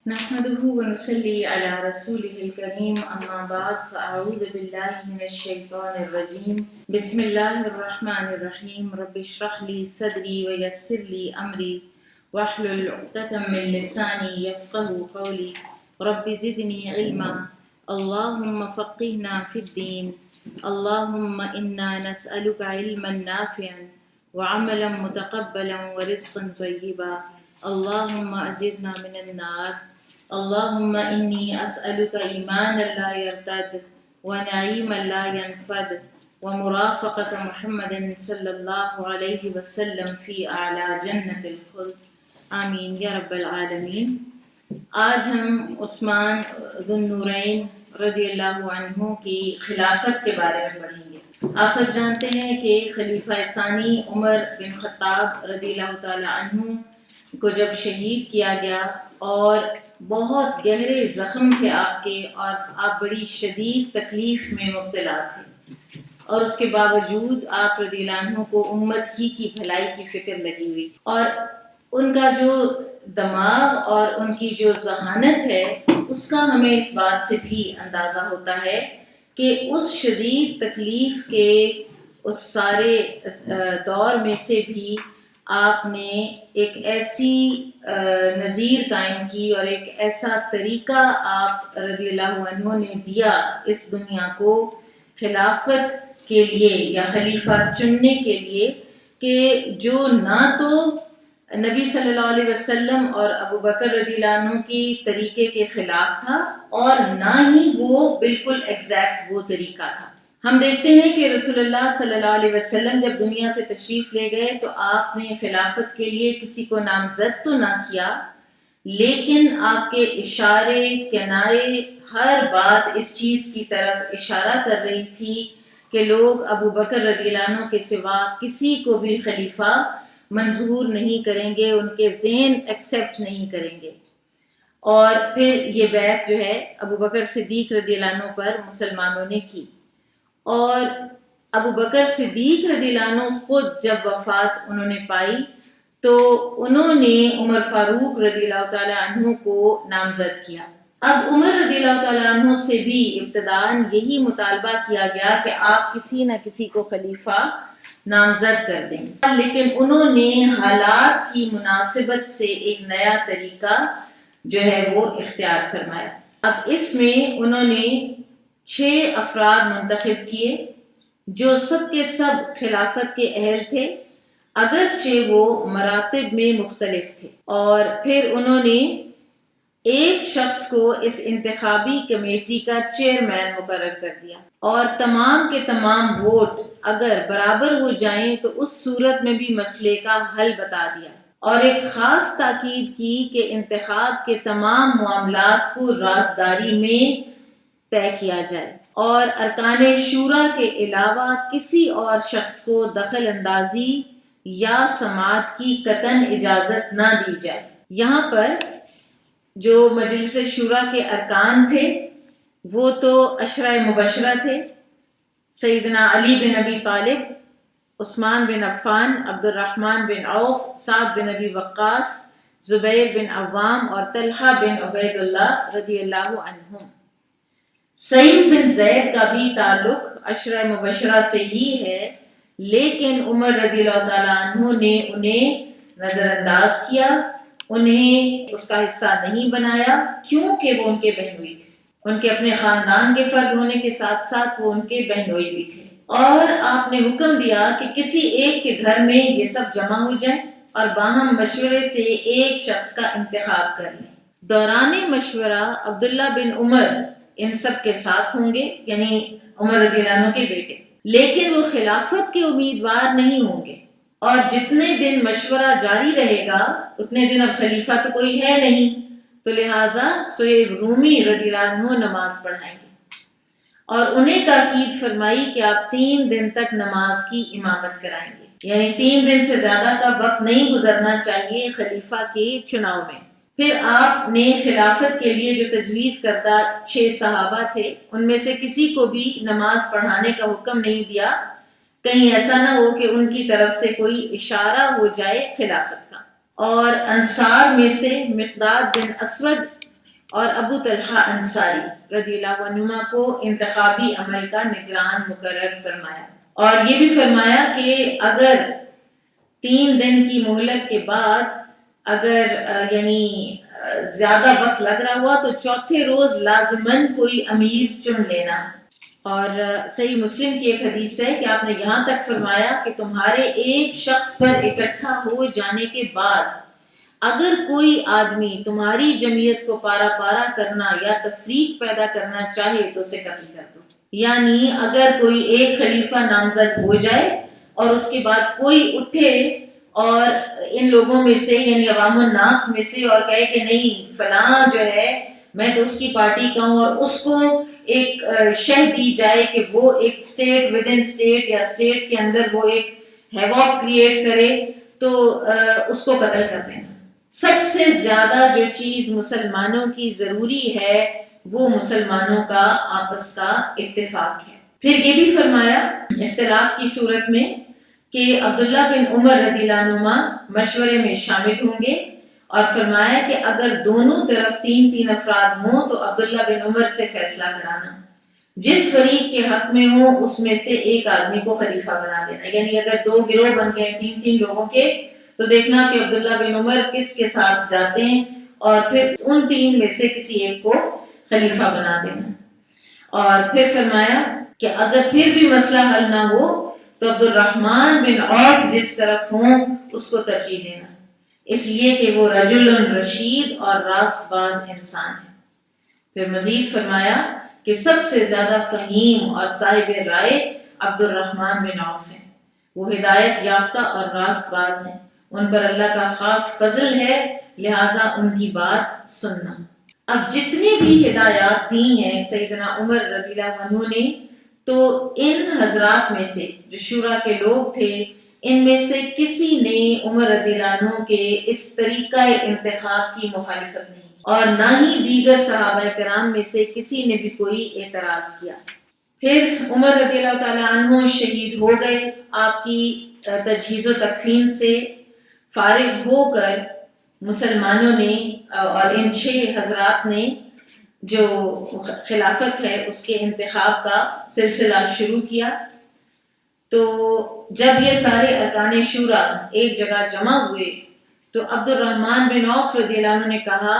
نحمده ونصلي على رسوله الكريم أما بعد فأعوذ بالله من الشيطان الرجيم بسم الله الرحمن الرحيم رب اشرح لي صدري ويسر لي أمري واحلل عقدة من لساني يفقهوا قولي رب زدني علما اللهم فقهنا في الدين اللهم إنا نسألك علما نافعا وعملا متقبلا ورزقا طيبا اللهم أجرنا من النار اللهم إني أسألك إيمانا لا يرتد ونعيما لا ينفد ومرافقة محمد صلی اللہ علیہ وسلم فی اعلیٰ جنت الخلد آمین یا رب العالمین۔ آج ہم عثمان ذو النورین رضی اللہ عنہ کی خلافت کے بارے میں پڑھیں گے۔ آپ سب جانتے ہیں کہ خلیفہ ثانی عمر بن خطاب رضی اللہ تعالی عنہ کو جب شہید کیا گیا اور بہت گہرے زخم تھے آپ کے اور آپ بڑی شدید تکلیف میں مبتلا تھے، اور اس کے باوجود آپ رضی اللہ عنہ کو امت ہی کی بھلائی کی فکر لگی ہوئی، اور ان کا جو دماغ اور ان کی جو ذہانت ہے اس کا ہمیں اس بات سے بھی اندازہ ہوتا ہے کہ اس شدید تکلیف کے اس سارے دور میں سے بھی آپ نے ایک ایسی نظیر قائم کی اور ایک ایسا طریقہ آپ رضی اللہ عنہ نے دیا اس دنیا کو خلافت کے لیے یا خلیفہ چننے کے لیے کہ جو نہ تو نبی صلی اللہ علیہ وسلم اور ابو بکر رضی اللہ عنہ کی طریقے کے خلاف تھا اور نہ ہی وہ بالکل ایگزیکٹ وہ طریقہ تھا۔ ہم دیکھتے ہیں کہ رسول اللہ صلی اللہ علیہ وسلم جب دنیا سے تشریف لے گئے تو آپ نے خلافت کے لیے کسی کو نامزد تو نہ کیا، لیکن آپ کے اشارے کنارے ہر بات اس چیز کی طرف اشارہ کر رہی تھی کہ لوگ ابو بکر رضی اللہ عنہ کے سوا کسی کو بھی خلیفہ منظور نہیں کریں گے، ان کے ذہن ایکسیپٹ نہیں کریں گے۔ اور پھر یہ بیعت جو ہے ابو بکر صدیق رضی اللہ عنہ پر مسلمانوں نے کی، اور ابو بکر صدیق رضی اللہ عنہ خود جب وفات انہوں نے پائی تو انہوں نے عمر فاروق رضی اللہ تعالی عنہ کو نامزد کیا۔ اب عمر رضی اللہ تعالی عنہ سے بھی ابتداءً یہی مطالبہ کیا گیا کہ آپ کسی نہ کسی کو خلیفہ نامزد کر دیں، لیکن انہوں نے حالات کی مناسبت سے ایک نیا طریقہ جو ہے وہ اختیار فرمایا۔ اب اس میں انہوں نے 6 افراد منتخب کیے جو سب کے سب خلافت کے اہل تھے، اگرچہ وہ مراتب میں مختلف تھے، اور پھر انہوں نے ایک شخص کو اس انتخابی کمیٹی کا چیئرمین مقرر کر دیا، اور تمام کے تمام ووٹ اگر برابر ہو جائیں تو اس صورت میں بھی مسئلے کا حل بتا دیا، اور ایک خاص تاکید کی کہ انتخاب کے تمام معاملات کو رازداری میں طے کیا جائے، اور ارکان شورا کے علاوہ کسی اور شخص کو دخل اندازی یا سماعت کی قطعاً اجازت نہ دی جائے۔ یہاں پر جو مجلس شورا کے ارکان تھے وہ تو عشرہ مبشرہ تھے، سیدنا علی بن ابی طالب، عثمان بن عفان، عبد الرحمن بن عوف، سعد بن ابی وقاص، زبیر بن عوام اور طلحہ بن عبید اللہ رضی اللہ عنہم۔ سعید بن زید کا بھی تعلق عشرہ مبشرہ سے ہی ہے، لیکن عمر رضی اللہ تعالیٰ عنہ نے انہیں نظر انداز کیا، انہیں اس کا حصہ نہیں بنایا، کیونکہ وہ ان کے بہنوئی تھے، ان کے اپنے خاندان کے فرد ہونے کے ساتھ ساتھ وہ ان کے بہنوئی بھی تھے، اور آپ نے حکم دیا کہ کسی ایک کے گھر میں یہ سب جمع ہو جائیں اور باہم مشورے سے ایک شخص کا انتخاب کر لیں۔ دوران مشورہ عبداللہ بن عمر ان سب کے ساتھ ہوں گے، یعنی عمر رضی اللہ عنہ کے بیٹے، لیکن وہ خلافت کے امیدوار نہیں ہوں گے، اور جتنے دن مشورہ جاری رہے گا اتنے دن اب خلیفہ تو کوئی ہے نہیں، تو لہٰذا سہیب رومی رضی اللہ عنہ نماز پڑھائیں گے، اور انہیں تاکید فرمائی کہ آپ 3 دن تک نماز کی امامت کرائیں گے، یعنی 3 دن سے زیادہ کا وقت نہیں گزرنا چاہیے خلیفہ کے چناؤ میں۔ پھر آپ نے خلافت کے لیے جو تجویز کردہ 6 صحابہ تھے ان میں سے کسی کو بھی نماز پڑھانے کا حکم نہیں دیا، کہیں ایسا نہ ہو کہ ان کی طرف سے کوئی اشارہ ہو جائے خلافت کا۔ اور انصار میں سے مقداد بن اسود اور ابو طلحہ انصاری رضی اللہ عنہما کو انتخابی عمل کا نگران مقرر فرمایا، اور یہ بھی فرمایا کہ اگر 3 دن کی مہلت کے بعد اگر زیادہ وقت لگ رہا ہوا تو چوتھے روز لازماً کوئی امیر چن لینا۔ اور صحیح مسلم کی ایک حدیث ہے کہ آپ نے یہاں تک فرمایا کہ تمہارے ایک شخص پر اکٹھا ہو جانے کے بعد اگر کوئی آدمی تمہاری جمعیت کو پارا پارا کرنا یا تفریق پیدا کرنا چاہے تو اسے قتل کر دو۔ یعنی اگر کوئی ایک خلیفہ نامزد ہو جائے اور اس کے بعد کوئی اٹھے اور ان لوگوں میں سے یعنی عوام الناس میں سے اور کہے کہ نہیں فلاں جو ہے میں تو اس کی پارٹی کا ہوں، اور اس کو ایک شہ دی جائے کہ وہ ایک اسٹیٹ ود ان اسٹیٹ یا اسٹیٹ کے اندر وہ ایک ہیواک کریٹ کرے، تو اس کو قتل کر دینا۔ سب سے زیادہ جو چیز مسلمانوں کی ضروری ہے وہ مسلمانوں کا آپس کا اتفاق ہے۔ پھر یہ بھی فرمایا اختلاف کی صورت میں کہ عبداللہ بن عمر رضی اللہ عنہما مشورے میں شامل ہوں گے، اور فرمایا کہ اگر دونوں طرف 3 افراد ہوں تو عبداللہ بن عمر سے فیصلہ کرانا، جس فریق کے حق میں ہو اس میں سے ایک آدمی کو خلیفہ بنا دینا۔ یعنی اگر 2 گروہ بن گئے 3 لوگوں کے تو دیکھنا کہ عبداللہ بن عمر کس کے ساتھ جاتے ہیں اور پھر ان 3 میں سے کسی ایک کو خلیفہ بنا دینا۔ اور پھر فرمایا کہ اگر پھر بھی مسئلہ حل نہ ہو تو عبد الرحمن بن عوف جس طرف ہوں اس کو ترجیح دینا، اس لیے کہ وہ رجل رشید اور راست باز انسان ہے۔ پھر مزید فرمایا کہ سب سے زیادہ فہیم اور صاحب رائے عبد الرحمن بن عوف ہیں، وہ ہدایت یافتہ اور راست باز ہیں، ان پر اللہ کا خاص فضل ہے، لہٰذا ان کی بات سننا۔ اب جتنی بھی ہدایات دی ہیں سیدنا عمر رضی اللہ عنہ نے، تو ان حضرات میں سے جو شورا کے لوگ تھے ان میں سے کسی نے عمر رضی اللہ عنہ کے اس طریقہ انتخاب کی مخالفت نہیں، اور نہ ہی دیگر صحابہ کرام میں سے کسی نے بھی کوئی اعتراض کیا۔ پھر عمر رضی اللہ تعالیٰ عنہ شہید ہو گئے، آپ کی تجہیز و تکفین سے فارغ ہو کر مسلمانوں نے اور ان 6 حضرات نے جو خلافت ہے اس کے انتخاب کا سلسلہ شروع کیا۔ تو جب یہ سارے ارکان شورا ایک جگہ جمع ہوئے تو عبد الرحمن بن عوف رضی اللہ عنہ نے کہا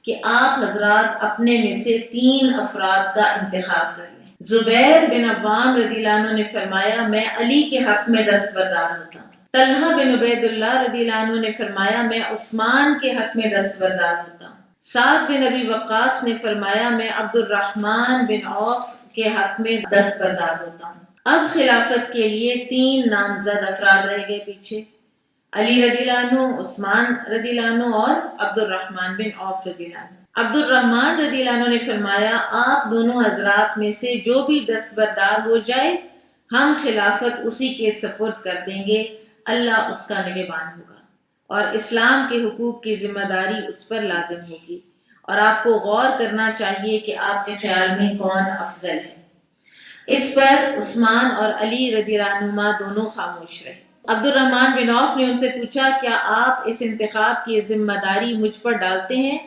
کہ آپ حضرات اپنے میں سے 3 افراد کا انتخاب کر لیں۔ زبیر بن عوام رضی اللہ عنہ نے فرمایا میں علی کے حق میں دستبردار ہوتا ہوں۔ طلحہ بن عبید اللہ رضی اللہ عنہ نے فرمایا میں عثمان کے حق میں دستبردار ہوتا ہوں۔ سعد بن ابی وقاص نے فرمایا میں عبد الرحمن بن عوف کے حق میں دستبردار ہوتا ہوں۔ اب خلافت کے لیے 3 نامزد افراد رہ گئے پیچھے، علی رضی اللہ عنہ، عثمان رضی اللہ عنہ اور عبد الرحمن بن عوف رضی اللہ عنہ۔ عبد الرحمن رضی اللہ عنہ نے فرمایا آپ دونوں حضرات میں سے جو بھی دستبردار ہو جائے ہم خلافت اسی کے سپرد کر دیں گے، اللہ اس کا نگہبان ہوگا اور اسلام کے حقوق کی ذمہ داری اس پر لازم ہوگی، اور آپ کو غور کرنا چاہیے کہ آپ کے خیال میں کون افضل ہے۔ اس پر عثمان اور علی رضی اللہ عنہما دونوں خاموش رہے۔ عبد الرحمن بن عوف نے ان سے پوچھا کیا آپ اس انتخاب کی ذمہ داری مجھ پر ڈالتے ہیں؟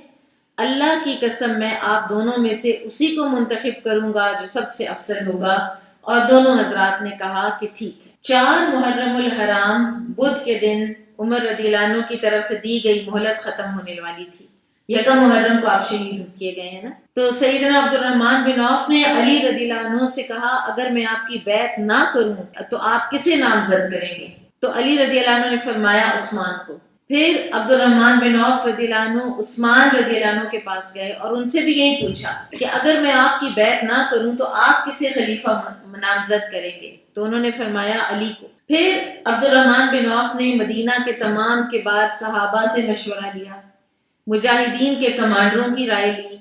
اللہ کی قسم میں آپ دونوں میں سے اسی کو منتخب کروں گا جو سب سے افضل ہوگا، اور دونوں حضرات نے کہا کہ ٹھیک ہے۔ 4 محرم الحرام بدھ کے دن عمر رضی اللہ عنہ کی طرف سے دی گئی مہلت ختم ہونے والی تھی، 1 محرم کو آپ شہید کیے گئے ہیں نا، تو سیدنا عبد الرحمن بن عوف نے علی رضی اللہ عنہ سے کہا اگر میں آپ کی بیعت نہ کروں تو آپ کسے نامزد کریں گے؟ تو علی رضی اللہ عنہ نے فرمایا عثمان کو۔ پھر عبد الرحمن بن عوف رضی اللہ عنہ عثمان رضی اللہ عنہ کے پاس گئے اور ان سے بھی یہی پوچھا کہ اگر میں آپ کی بیعت نہ کروں تو آپ کسے خلیفہ نامزد کریں گے؟ تو انہوں نے فرمایا علی کو۔ پھر عبد الرحمن بن عوف نے مدینہ کے تمام کبار صحابہ سے مشورہ لیا، مجاہدین کے کمانڈروں کی رائے لی،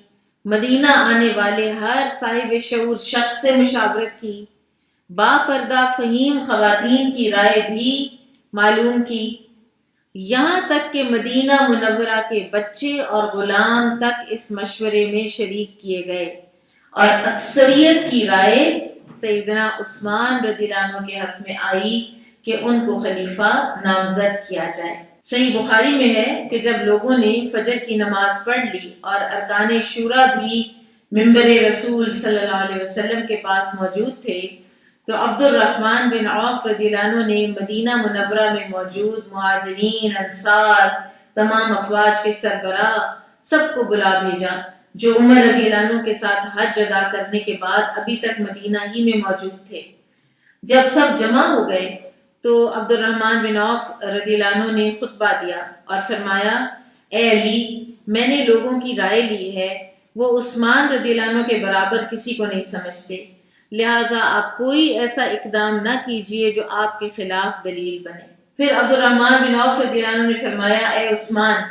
مدینہ آنے والے ہر صاحب شعور شخص سے مشاورت کی، با پردہ فہیم خواتین کی رائے بھی معلوم کی، یہاں تک کہ مدینہ منورہ کے بچے اور غلام تک اس مشورے میں شریک کیے گئے، اور اکثریت کی رائے سیدنا عثمان رضی اللہ عنہ کے حق میں آئی کہ ان کو خلیفہ نامزد کیا جائے۔ صحیح بخاری میں ہے کہ جب لوگوں نے فجر کی نماز پڑھ لی اور ارکان شورا بھی منبر رسول صلی اللہ علیہ وسلم کے پاس موجود تھے، تو عبد الرحمن بن عوف رضی اللہ عنہ نے مدینہ منورہ میں موجود مہاجرین، انصار، تمام افواج کے سربراہ سب کو بلا بھیجا جو عمر رضی اللہ عنہ کے ساتھ حج ادا کرنے کے بعد ابھی تک مدینہ ہی میں موجود تھے۔ جب سب جمع ہو گئے تو عبد الرحمن بن عوف رضی اللہ عنہ نے خطبہ دیا اور فرمایا، اے علی، میں نے لوگوں کی رائے لی ہے، وہ عثمان رضی اللہ عنہ کے برابر کسی کو نہیں سمجھتے، لہٰذا آپ کوئی ایسا اقدام نہ کیجیے جو آپ کے خلاف دلیل بنے۔ پھر عبد الرحمن بن عوف رضی اللہ عنہ نے فرمایا، اے عثمان،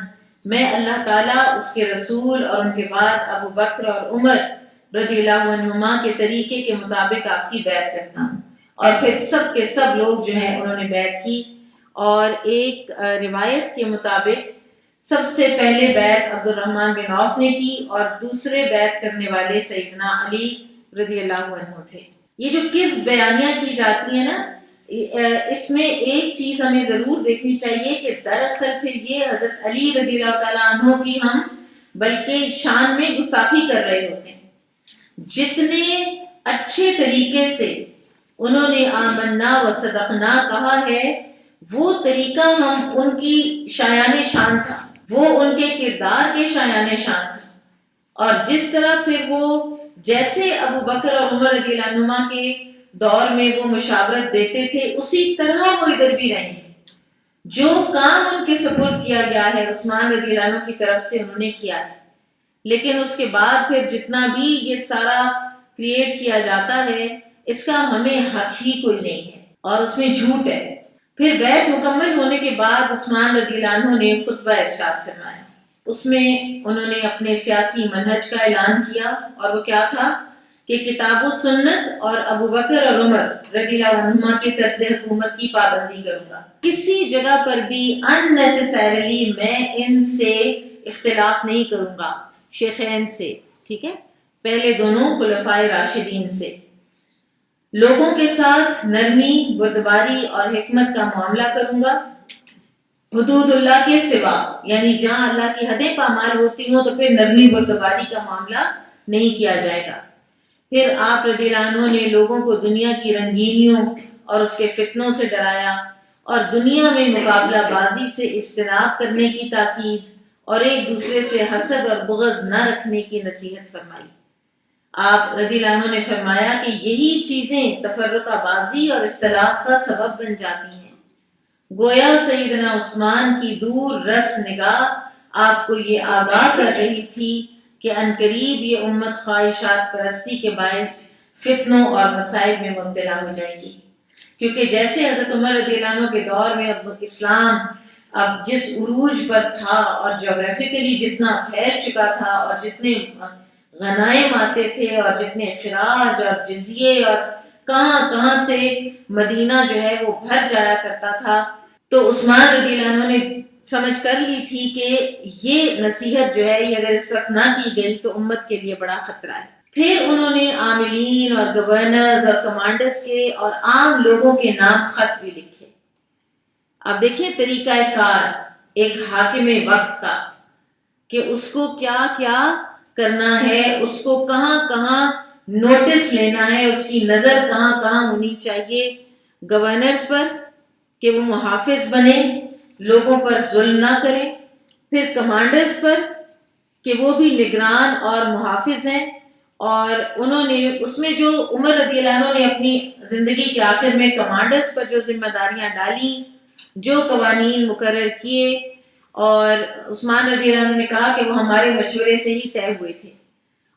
میں اللہ تعالیٰ، اس کے رسول اور ان کے بعد ابو بکر اور عمر رضی اللہ عنہما کے طریقے کے مطابق آپ کی بیعت کرتا ہوں۔ اور پھر سب کے سب لوگ جو ہیں انہوں نے بیعت کی، اور ایک روایت کے مطابق سب سے پہلے بیعت عبد الرحمن بن عوف نے کی اور دوسرے بیعت کرنے والے سیدنا علی رضی اللہ عنہ تھے۔ یہ جو کس بیانیاں کی جاتی ہیں نا، اس میں ایک چیز ہمیں ضرور دیکھنی چاہیے کہ دراصل پھر یہ حضرت علی رضی اللہ تعالیٰ عنہ کی ہم بلکہ شان میں گستاخی کر رہے ہوتے ہیں۔ جتنے اچھے طریقے سے انہوں نے آمنا و صدقنا کہا ہے، وہ طریقہ ہم ان کی شایان شان تھا، وہ ان کے کردار کے شایان شان تھا، اور جس طرح پھر وہ جیسے ابو بکر اور عمر رضی اللہ عنہما کے دور میں وہ مشاورت دیتے تھے، اسی طرح وہ ادھر بھی رہے ہیں۔ جو کام ان کے سپرد کیا گیا ہے عثمان رضی اللہ عنہ کی طرف سے انہوں نے کیا ہے، لیکن اس کے بعد پھر جتنا بھی یہ سارا کریٹ کیا جاتا ہے، اس کا ہمیں حق ہی کوئی نہیں ہے اور اس میں جھوٹ ہے۔ پھر بیعت مکمل ہونے کے بعد عثمان رضی اللہ عنہ نے خطبہ ارشاد فرمایا۔ اس میں انہوں نے اپنے سیاسی منہج کا اعلان کیا، اور وہ کیا تھا کہ کتاب و سنت اور ابو بکر اور عمر رضی اللہ عنہما کے طرز حکومت کی پابندی کروں گا۔ کسی جگہ پر بھی unnecessarily میں ان سے اختلاف نہیں کروں گا، شیخین سے، ٹھیک ہے، پہلے دونوں خلفائے راشدین سے۔ لوگوں کے ساتھ نرمی، بردباری اور حکمت کا معاملہ کروں گا، حدود اللہ کے سوا، یعنی جہاں اللہ کی حدیں پامال ہوتی ہوں تو پھر نرمی بردباری کا معاملہ نہیں کیا جائے گا۔ پھر آپ رضی اللہ عنہ نے لوگوں کو دنیا کی رنگینیوں اور اس کے فتنوں سے ڈرایا اور دنیا میں مقابلہ بازی سے اجتناب کرنے کی تاکید اور ایک دوسرے سے حسد اور بغض نہ رکھنے کی نصیحت فرمائی۔ آپ رضی اللہ عنہ نے فرمایا کہ یہی چیزیں تفرقہ بازی اور اختلاف کا سبب بن جاتی ہیں۔ گویا سیدنا عثمان کی دور رس نگاہ آپ کو یہ آگاہ کر رہی تھی کہ عنقریب یہ امت خواہشات پرستی کے باعث فتنوں اور مصائب میں مبتلا ہو جائے گی، کیونکہ جیسے حضرت عمر رضی اللہ عنہ کے دور میں اب اسلام اب جس عروج پر تھا اور جغرافیکلی جتنا پھیل چکا تھا اور جتنے غنائم آتے تھے اور جتنے خراج اور جزیے اور کہاں کہاں سے مدینہ جو ہے وہ بھر جایا کرتا تھا، تو عثمان رضی اللہ عنہ نے سمجھ کر لی تھی کہ یہ نصیحت جو ہے یہ اگر اس وقت نہ کی گئی تو امت کے لیے بڑا خطرہ ہے۔ پھر انہوں نے عاملین اور گورنرز اور کمانڈرز کے اور عام لوگوں کے نام خط بھی لکھے۔ اب دیکھیں طریقہ کار ایک حاکم وقت کا کہ اس کو کیا کیا کرنا ہے، اس کو کہاں کہاں نوٹس لینا ہے، اس کی نظر کہاں کہاں ہونی چاہیے، گورنرز پر کہ وہ محافظ بنے، لوگوں پر ظلم نہ کریں، پھر کمانڈرز پر کہ وہ بھی نگران اور محافظ ہیں، اور انہوں نے اس میں جو عمر رضی اللہ عنہ نے اپنی زندگی کے آخر میں کمانڈرز پر جو ذمہ داریاں ڈالیں، جو قوانین مقرر کیے، اور عثمان رضی اللہ عنہ نے کہا کہ وہ ہمارے مشورے سے ہی طے ہوئے تھے،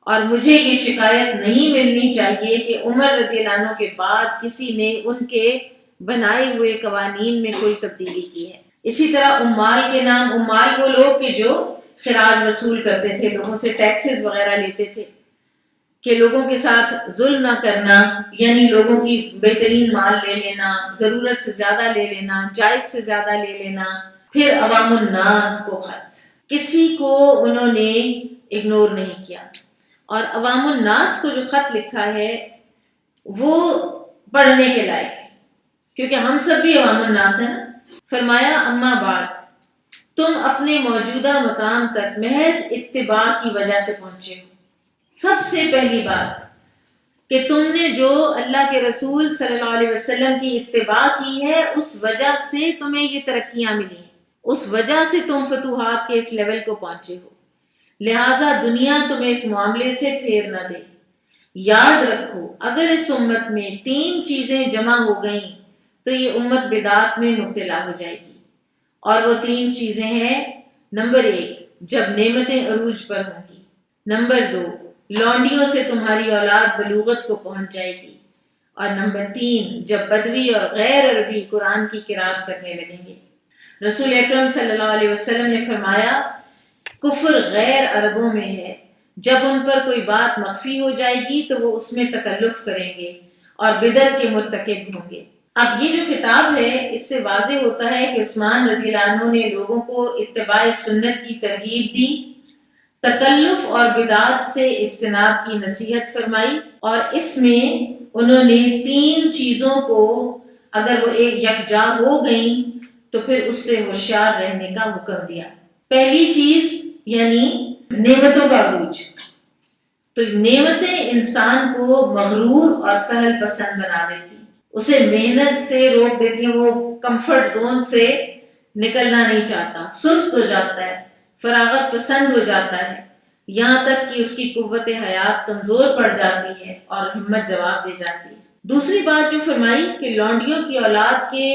اور مجھے یہ شکایت نہیں ملنی چاہیے کہ عمر رضی اللہ عنہ کے بعد کسی نے ان کے بنائے ہوئے قوانین میں کوئی تبدیلی کی ہے۔ اسی طرح عمال کے نام، عمال وہ لوگ کہ جو خراج وصول کرتے تھے، لوگوں سے ٹیکسز وغیرہ لیتے تھے، کہ لوگوں کے ساتھ ظلم نہ کرنا، یعنی لوگوں کی بہترین مال لے لینا، ضرورت سے زیادہ لے لینا، جائز سے زیادہ لے لینا۔ پھر عوام الناس کو خط، کسی کو انہوں نے اگنور نہیں کیا، اور عوام الناس کو جو خط لکھا ہے وہ پڑھنے کے لائق ہے، کیونکہ ہم سب بھی عوام الناس ہیں نا۔ فرمایا اما بعد، تم اپنے موجودہ مقام تک محض اتباع کی وجہ سے پہنچے ہو۔ سب سے پہلی بات کہ تم نے جو اللہ کے رسول صلی اللہ علیہ وسلم کی اتباع کی ہے، اس وجہ سے تمہیں یہ ترقیاں ملی ہیں، اس وجہ سے تم فتوحات کے اس لیول کو پہنچے ہو۔ لہٰذا دنیا تمہیں اس معاملے سے پھیر نہ دے۔ یاد رکھو، اگر اس امت میں 3 چیزیں جمع ہو گئیں تو یہ امت بدعات میں مبتلا ہو جائے گی، اور وہ 3 چیزیں ہیں: نمبر 1، جب نعمتیں عروج پر ہوں گی، نمبر 2، لونڈیوں سے تمہاری اولاد بلوغت کو پہنچ جائے گی، اور نمبر 3، جب بدوی اور غیر عربی قرآن کی قرات کرنے لگیں گے۔ رسول اکرم صلی اللہ علیہ وسلم نے فرمایا، کفر غیر عربوں میں ہے، جب ان پر کوئی بات مخفی ہو جائے گی تو وہ اس میں تکلف کریں گے اور بدعت کے مرتکب ہوں گے۔ اب یہ جو خطاب ہے، اس سے واضح ہوتا ہے کہ عثمان رضی اللہ عنہ نے لوگوں کو اتباع سنت کی ترغیب دی، تکلف اور بدعات سے اجتناب کی نصیحت فرمائی، اور اس میں انہوں نے 3 چیزوں کو اگر وہ ایک یکجا ہو گئیں تو پھر اس سے ہوشیار رہنے کا حکم دیا۔ پہلی چیز یعنی نعمتوں کا عروج۔ تو نعمتیں انسان کو مغرور اور سہل پسند بنا دیتی، اسے محنت سے روک دیتی ہیں، وہ کمفرٹ زون سے نکلنا نہیں چاہتا، سست ہو جاتا ہے، فراغت پسند ہو جاتا ہے، یہاں تک کہ اس کی قوت حیات کمزور پڑ جاتی ہے اور ہمت جواب دے جاتی ہے۔ دوسری بات جو فرمائی کہ لونڈیوں کی اولاد کے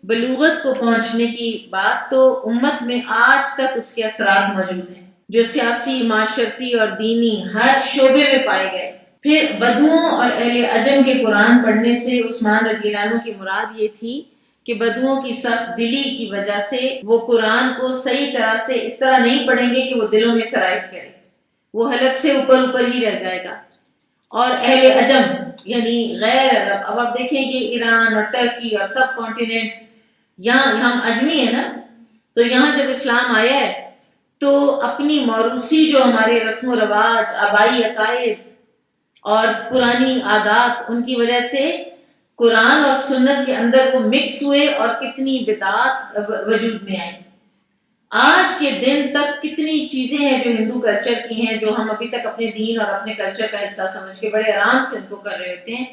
بلوغت کو پہنچنے کی بات، تو امت میں آج تک اس کے اثرات موجود ہیں، جو سیاسی، معاشرتی اور دینی ہر شعبے میں پائے گئے۔ پھر بدوؤں اور اہل عجم کے قرآن پڑھنے سے عثمان رضی اللہ عنہ کی مراد یہ تھی کہ بدوؤں کی سخت دلی کی وجہ سے وہ قرآن کو صحیح طرح سے اس طرح نہیں پڑھیں گے کہ وہ دلوں میں سرایت کرے، وہ حلق سے اوپر ہی رہ جائے گا۔ اور اہل عجم یعنی غیر عرب، اب آپ دیکھیں کہ ایران اور ترکی اور سب کانٹیننٹ، یہاں ہم اجمی ہیں نا، تو یہاں جب اسلام آیا ہے تو اپنی موروثی جو ہمارے رسم و رواج، آبائی عقائد اور پرانی عادات، ان کی وجہ سے قرآن اور سنت کے اندر وہ مکس ہوئے اور کتنی بدعات وجود میں آئی۔ آج کے دن تک کتنی چیزیں ہیں جو ہندو کلچر کی ہیں، جو ہم ابھی تک اپنے دین اور اپنے کلچر کا حصہ سمجھ کے بڑے آرام سے ان کو کر رہے ہوتے ہیں،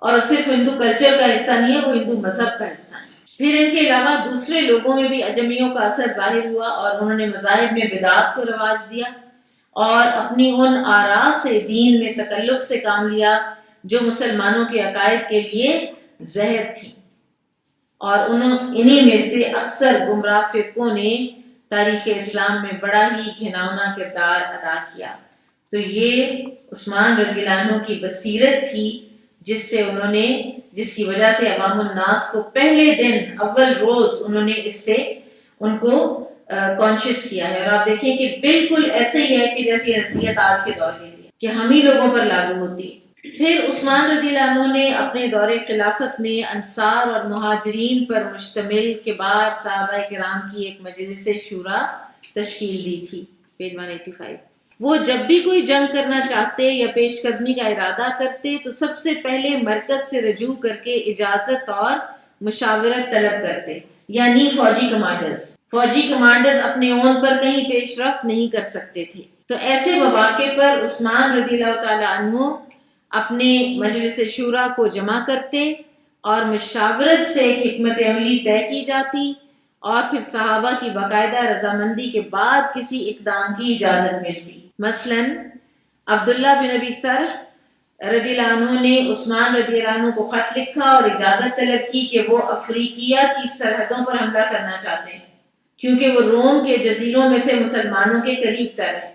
اور صرف ہندو کلچر کا حصہ نہیں ہے، وہ ہندو مذہب کا حصہ ہے۔ پھر ان کے علاوہ دوسرے لوگوں میں بھی اجمیوں کا اثر ظاہر ہوا، اور انہوں نے مذاہب میں بدعات کو رواج دیا اور اپنی ان آراء سے دین میں تکلف سے کام لیا جو مسلمانوں کے عقائد کے لیے زہر تھی، اور انہی میں سے اکثر گمراہ فرقوں نے تاریخ اسلام میں بڑا ہی گھناؤنا کردار ادا کیا۔ تو یہ عثمان رضی اللہ عنہ کی بصیرت تھی، جس کی وجہ سے عوام الناس کو پہلے دن اول روز انہوں نے اس سے ان کو کانشیس کیا ہے۔ اور آپ دیکھیں کہ بالکل ایسے ہی ہے کہ جیسی نصیحت آج کے دور کے لیے کہ ہم ہی لوگوں پر لاگو ہوتی ہے۔ پھر عثمان رضی اللہ عنہ نے اپنے دور خلافت میں انصار اور مہاجرین پر مشتمل کبار صحابہ کرام کی ایک مجلس شورا تشکیل دی تھی، پیج 185۔ وہ جب بھی کوئی جنگ کرنا چاہتے یا پیش قدمی کا ارادہ کرتے تو سب سے پہلے مرکز سے رجوع کر کے اجازت اور مشاورت طلب کرتے، یعنی فوجی کمانڈرز اپنے اون پر کہیں پیش رفت نہیں کر سکتے تھے۔ تو ایسے مواقع پر عثمان رضی اللہ تعالی عنہ اپنے مجلس شورا کو جمع کرتے اور مشاورت سے ایک حکمت عملی طے کی جاتی، اور پھر صحابہ کی باقاعدہ رضامندی کے بعد کسی اقدام کی اجازت ملتی۔ مثلاً عبداللہ بن ابی سرح رضی اللہ عنہ نے عثمان رضی اللہ عنہ کو خط لکھا اور اجازت طلب کی کہ وہ افریقیہ کی سرحدوں پر حملہ کرنا چاہتے ہیں، کیونکہ وہ روم کے جزیروں میں سے مسلمانوں کے قریب تر ہے۔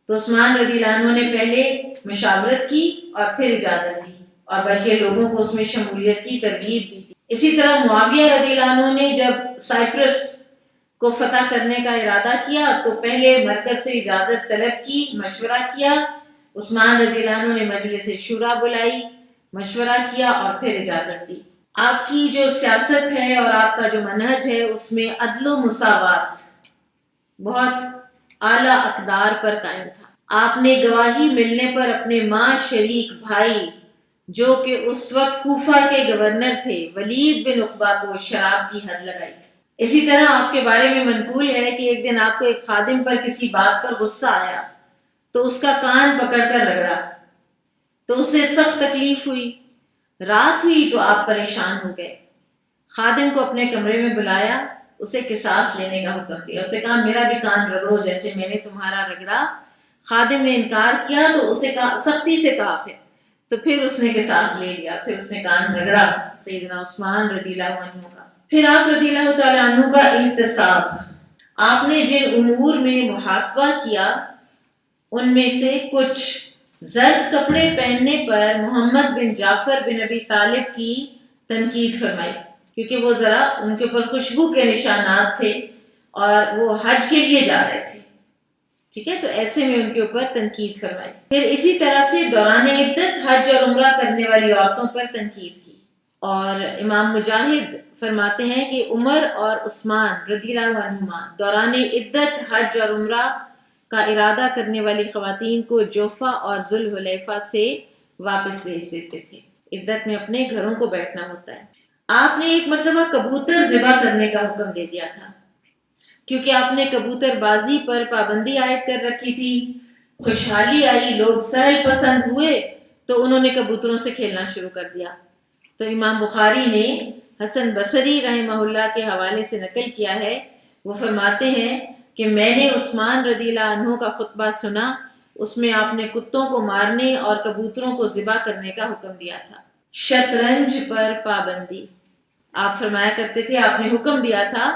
تو عثمان رضی اللہ عنہ نے پہلے مشاورت کی اور پھر اجازت دی، اور بلکہ لوگوں کو اس میں شمولیت کی ترغیب دی۔ اسی طرح معاویہ رضی اللہ عنہ نے جب سائپرس کو فتح کرنے کا ارادہ کیا تو پہلے مرکز سے اجازت طلب کی، مشورہ کیا۔ عثمان رضی اللہ عنہ نے مجلس شورا بلائی، مشورہ کیا اور پھر اجازت دی۔ آپ کی جو سیاست ہے اور آپ کا جو منہج ہے، اس میں عدل و مساوات بہت اعلیٰ اقدار پر قائم تھا۔ آپ نے گواہی ملنے پر اپنے ماں شریک بھائی، جو کہ اس وقت کوفہ کے گورنر تھے، ولید بن عقبہ کو شراب کی حد لگائی، اسی طرح آپ کے بارے میں منقول ہے کہ ایک دن آپ کو ایک خادم پر کسی بات پر غصہ آیا تو اس کا کان پکڑ کر رگڑا، تو اسے سخت تکلیف ہوئی، رات ہوئی تو آپ پریشان ہو گئے۔ خادم کو اپنے کمرے میں بلایا، اسے قصاص لینے کا حکم دیا، اسے کہا میرا بھی کان رگڑو جیسے میں نے تمہارا رگڑا۔ خادم نے انکار کیا تو اسے سختی سے کہا، پھر اس نے قصاص لے لیا، پھر اس نے کان رگڑا سیدنا عثمان رضی اللہ عنہ کا۔ پھر آپ رضی اللہ تعالیٰ عنہ کا احتساب، آپ نے جن امور میں محاسبہ کیا ان میں سے کچھ زرد کپڑے پہننے پر محمد بن جعفر بن ابی طالب کی تنقید فرمائی، کیونکہ وہ ذرا ان کے اوپر خوشبو کے نشانات تھے اور وہ حج کے لیے جا رہے تھے، ٹھیک ہے، تو ایسے میں ان کے اوپر تنقید فرمائی۔ پھر اسی طرح سے دوران عدت حج اور عمرہ کرنے والی عورتوں پر تنقید کی۔ اور امام مجاہد فرماتے ہیں کہ عمر اور عثمان رضی اللہ عنہما دوران عدت حج اور عمرہ کا ارادہ کرنے والی خواتین کو جوفہ اور ذوالحلیفہ سے واپس بھیج دیتے تھے۔ عدت میں اپنے گھروں کو بیٹھنا ہوتا ہے۔ آپ نے ایک مرتبہ کبوتر ذبح کرنے کا حکم دے دیا تھا، کیونکہ آپ نے کبوتر بازی پر پابندی عائد کر رکھی تھی۔ خوشحالی آئی، لوگ سہل پسند ہوئے تو انہوں نے کبوتروں سے کھیلنا شروع کر دیا۔ تو امام بخاری نے حسن بصری رحمہ اللہ کے حوالے سے نقل کیا ہے، وہ فرماتے ہیں کہ میں نے عثمان رضی اللہ عنہ کا خطبہ سنا، اس میں آپ نے کتوں کو مارنے اور کبوتروں کو ذبح کرنے کا حکم دیا تھا۔ شطرنج پر پابندی، آپ فرمایا کرتے تھے، آپ نے حکم دیا تھا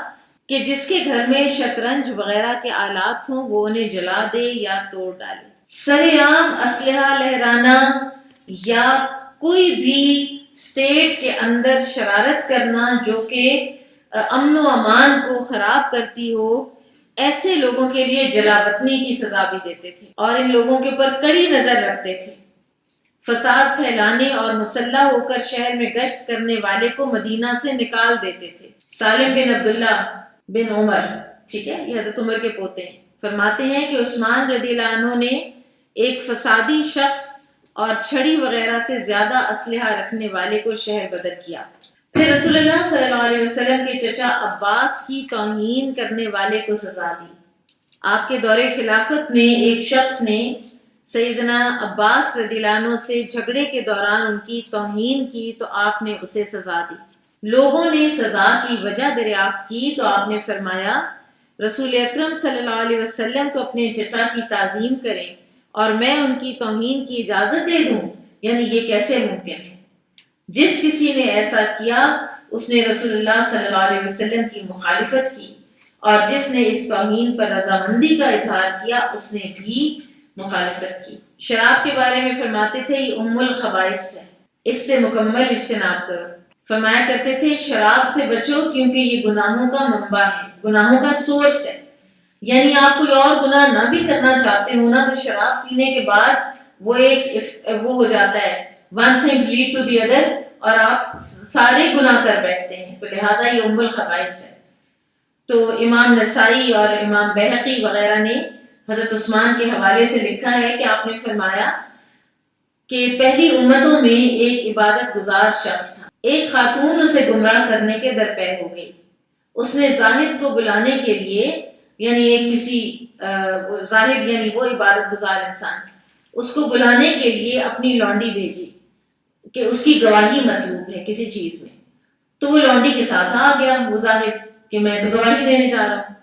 کہ جس کے گھر میں شطرنج وغیرہ کے آلات ہوں وہ انہیں جلا دے یا توڑ ڈالے۔ سرے عام اسلحہ لہرانا یا کوئی بھی اسٹیٹ کے اندر شرارت کرنا جو کہ امن و امان کو خراب کرتی ہو، ایسے لوگوں کے لیے جلا وطنی کی سزا بھی دیتے تھے اور ان لوگوں کے اوپر کڑی نظر رکھتے تھے۔ فساد پھیلانے اور مسلح ہو کر شہر میں گشت کرنے والے کو مدینہ سے نکال دیتے تھے۔ سالم بن عبداللہ بن عمر، ٹھیک ہے، یہ حضرت عمر کے پوتے ہیں، فرماتے ہیں کہ عثمان رضی اللہ عنہ نے ایک فسادی شخص اور چھڑی وغیرہ سے زیادہ اسلحہ رکھنے والے کو شہر بدر کیا۔ پھر رسول اللہ صلی اللہ علیہ وسلم کے چچا عباس کی توہین کرنے والے کو سزا دی۔ آپ کے دور خلافت میں ایک شخص نے سیدنا عباس رضی اللہ عنہ سے جھگڑے کے دوران ان کی توہین کی تو آپ نے اسے سزا دی۔ لوگوں نے سزا کی وجہ دریافت کی تو آپ نے فرمایا رسول اکرم صلی اللہ علیہ وسلم تو اپنے چچا کی تعظیم کریں اور میں ان کی توہین کی اجازت دے دوں، یعنی یہ کیسے ممکن ہے؟ جس کسی نے ایسا کیا اس نے رسول اللہ صلی اللہ علیہ وسلم کی مخالفت کی، اور جس نے اس توہین پر رضامندی کا اظہار کیا اس نے بھی مخالفت کی۔ شراب کے بارے میں فرماتے تھے یہ ام الخبائث ہے، اس سے مکمل اجتناب کرو۔ فرمایا کرتے تھے شراب سے بچو کیونکہ یہ گناہوں کا منبع ہے، گناہوں کا سورس ہے، یعنی آپ کوئی اور گناہ نہ بھی کرنا چاہتے ہو نا تو شراب پینے کے بعد وہ ہو جاتا ہے one things lead to the other اور آپ سارے گناہ کر بیٹھتے ہیں، تو لہٰذا یہ ام الخبائث ہے۔ تو امام نسائی اور امام بہقی وغیرہ نے حضرت عثمان کے حوالے سے لکھا ہے کہ آپ نے فرمایا کہ پہلی امتوں میں ایک عبادت گزار شخص تھا، ایک خاتون اسے گمراہ کرنے کے درپے ہو گئی، اس نے زاہد کو بلانے کے لیے، یعنی ایک کسی زاہد یعنی وہ عبادت گزار انسان، اس کو بلانے کے لیے اپنی لونڈی بھیجی کہ اس کی گواہی مطلوب ہے کسی چیز میں، تو وہ لونڈی کے ساتھ آ گیا وہ زاہد کہ میں تو گواہی دینے جا رہا ہوں۔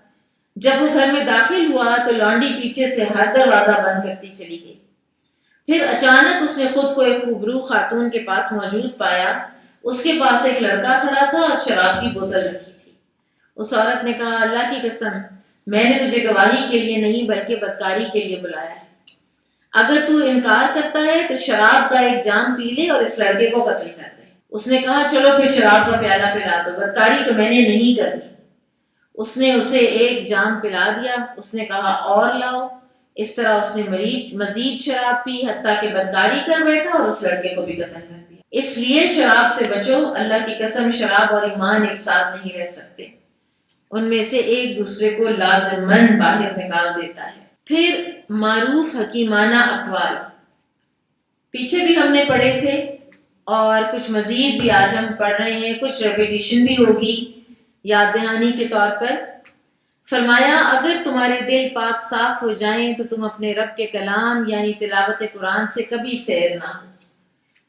جب وہ گھر میں داخل ہوا تو لونڈی پیچھے سے ہر دروازہ بند کرتی چلی گئی۔ پھر اچانک اس نے خود کو ایک خوبرو خاتون کے پاس موجود پایا، اس کے پاس ایک لڑکا کھڑا تھا اور شراب کی بوتل رکھی تھی۔ اس عورت نے کہا اللہ کی قسم میں نے تجھے گواہی کے لیے نہیں بلکہ بدکاری کے لیے بلایا ہے، اگر تو انکار کرتا ہے تو شراب کا ایک جام پی لے اور اس لڑکے کو قتل کر دے۔ اس نے کہا چلو پھر شراب کا پیالہ پلا دو، بدکاری تو میں نے نہیں کرنی۔ اس نے اسے ایک جام پلا دیا، اس نے کہا اور لاؤ، اس طرح اس نے مزید شراب پی حتیٰ کہ بدکاری کر بیٹھا اور اس لڑکے کو بھی قتل کر دیا۔ اس لیے شراب سے بچو، اللہ کی قسم شراب اور ایمان ایک ساتھ نہیں رہ سکتے، ان میں سے ایک دوسرے کو لازماً باہر نکال دیتا ہے۔ پھر معروف حکیمانہ اقوال پیچھے بھی ہم نے پڑھے تھے اور کچھ مزید بھی آج ہم پڑھ رہے ہیں، کچھ ریپیٹیشن بھی ہوگی، یاد دہانی کے طور پر فرمایا اگر تمہارے دل پاک صاف ہو جائیں تو تم اپنے رب کے کلام یعنی تلاوت قرآن سے کبھی سیر نہ ہو،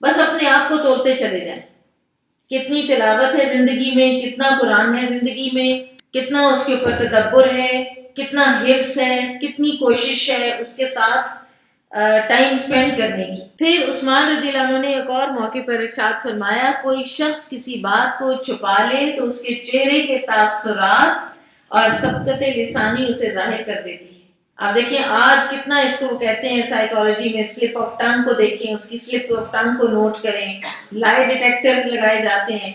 بس اپنے آپ کو تولتے چلے جائیں، کتنی تلاوت ہے زندگی میں، کتنا قرآن ہے زندگی میں، کتنا اس کے اوپر تدبر ہے، کتنا حفظ ہے، کتنی کوشش ہے اس کے ساتھ ٹائم سپینڈ کرنے کی۔ پھر عثمان رضی اللہ عنہ نے ایک اور موقع پر ارشاد فرمایا کوئی شخص کسی بات کو چھپا لے تو اس کے چہرے کے تاثرات اور سبقت لسانی اسے ظاہر کر دیتی ہے۔ آپ دیکھیں آج کتنا اس کو کہتے ہیں سائیکالوجی میں سلپ آف ٹنگ کو دیکھیں، اس کی سلپ آف ٹنگ کو نوٹ کریں، لائی ڈیٹیکٹرز لگائے جاتے ہیں۔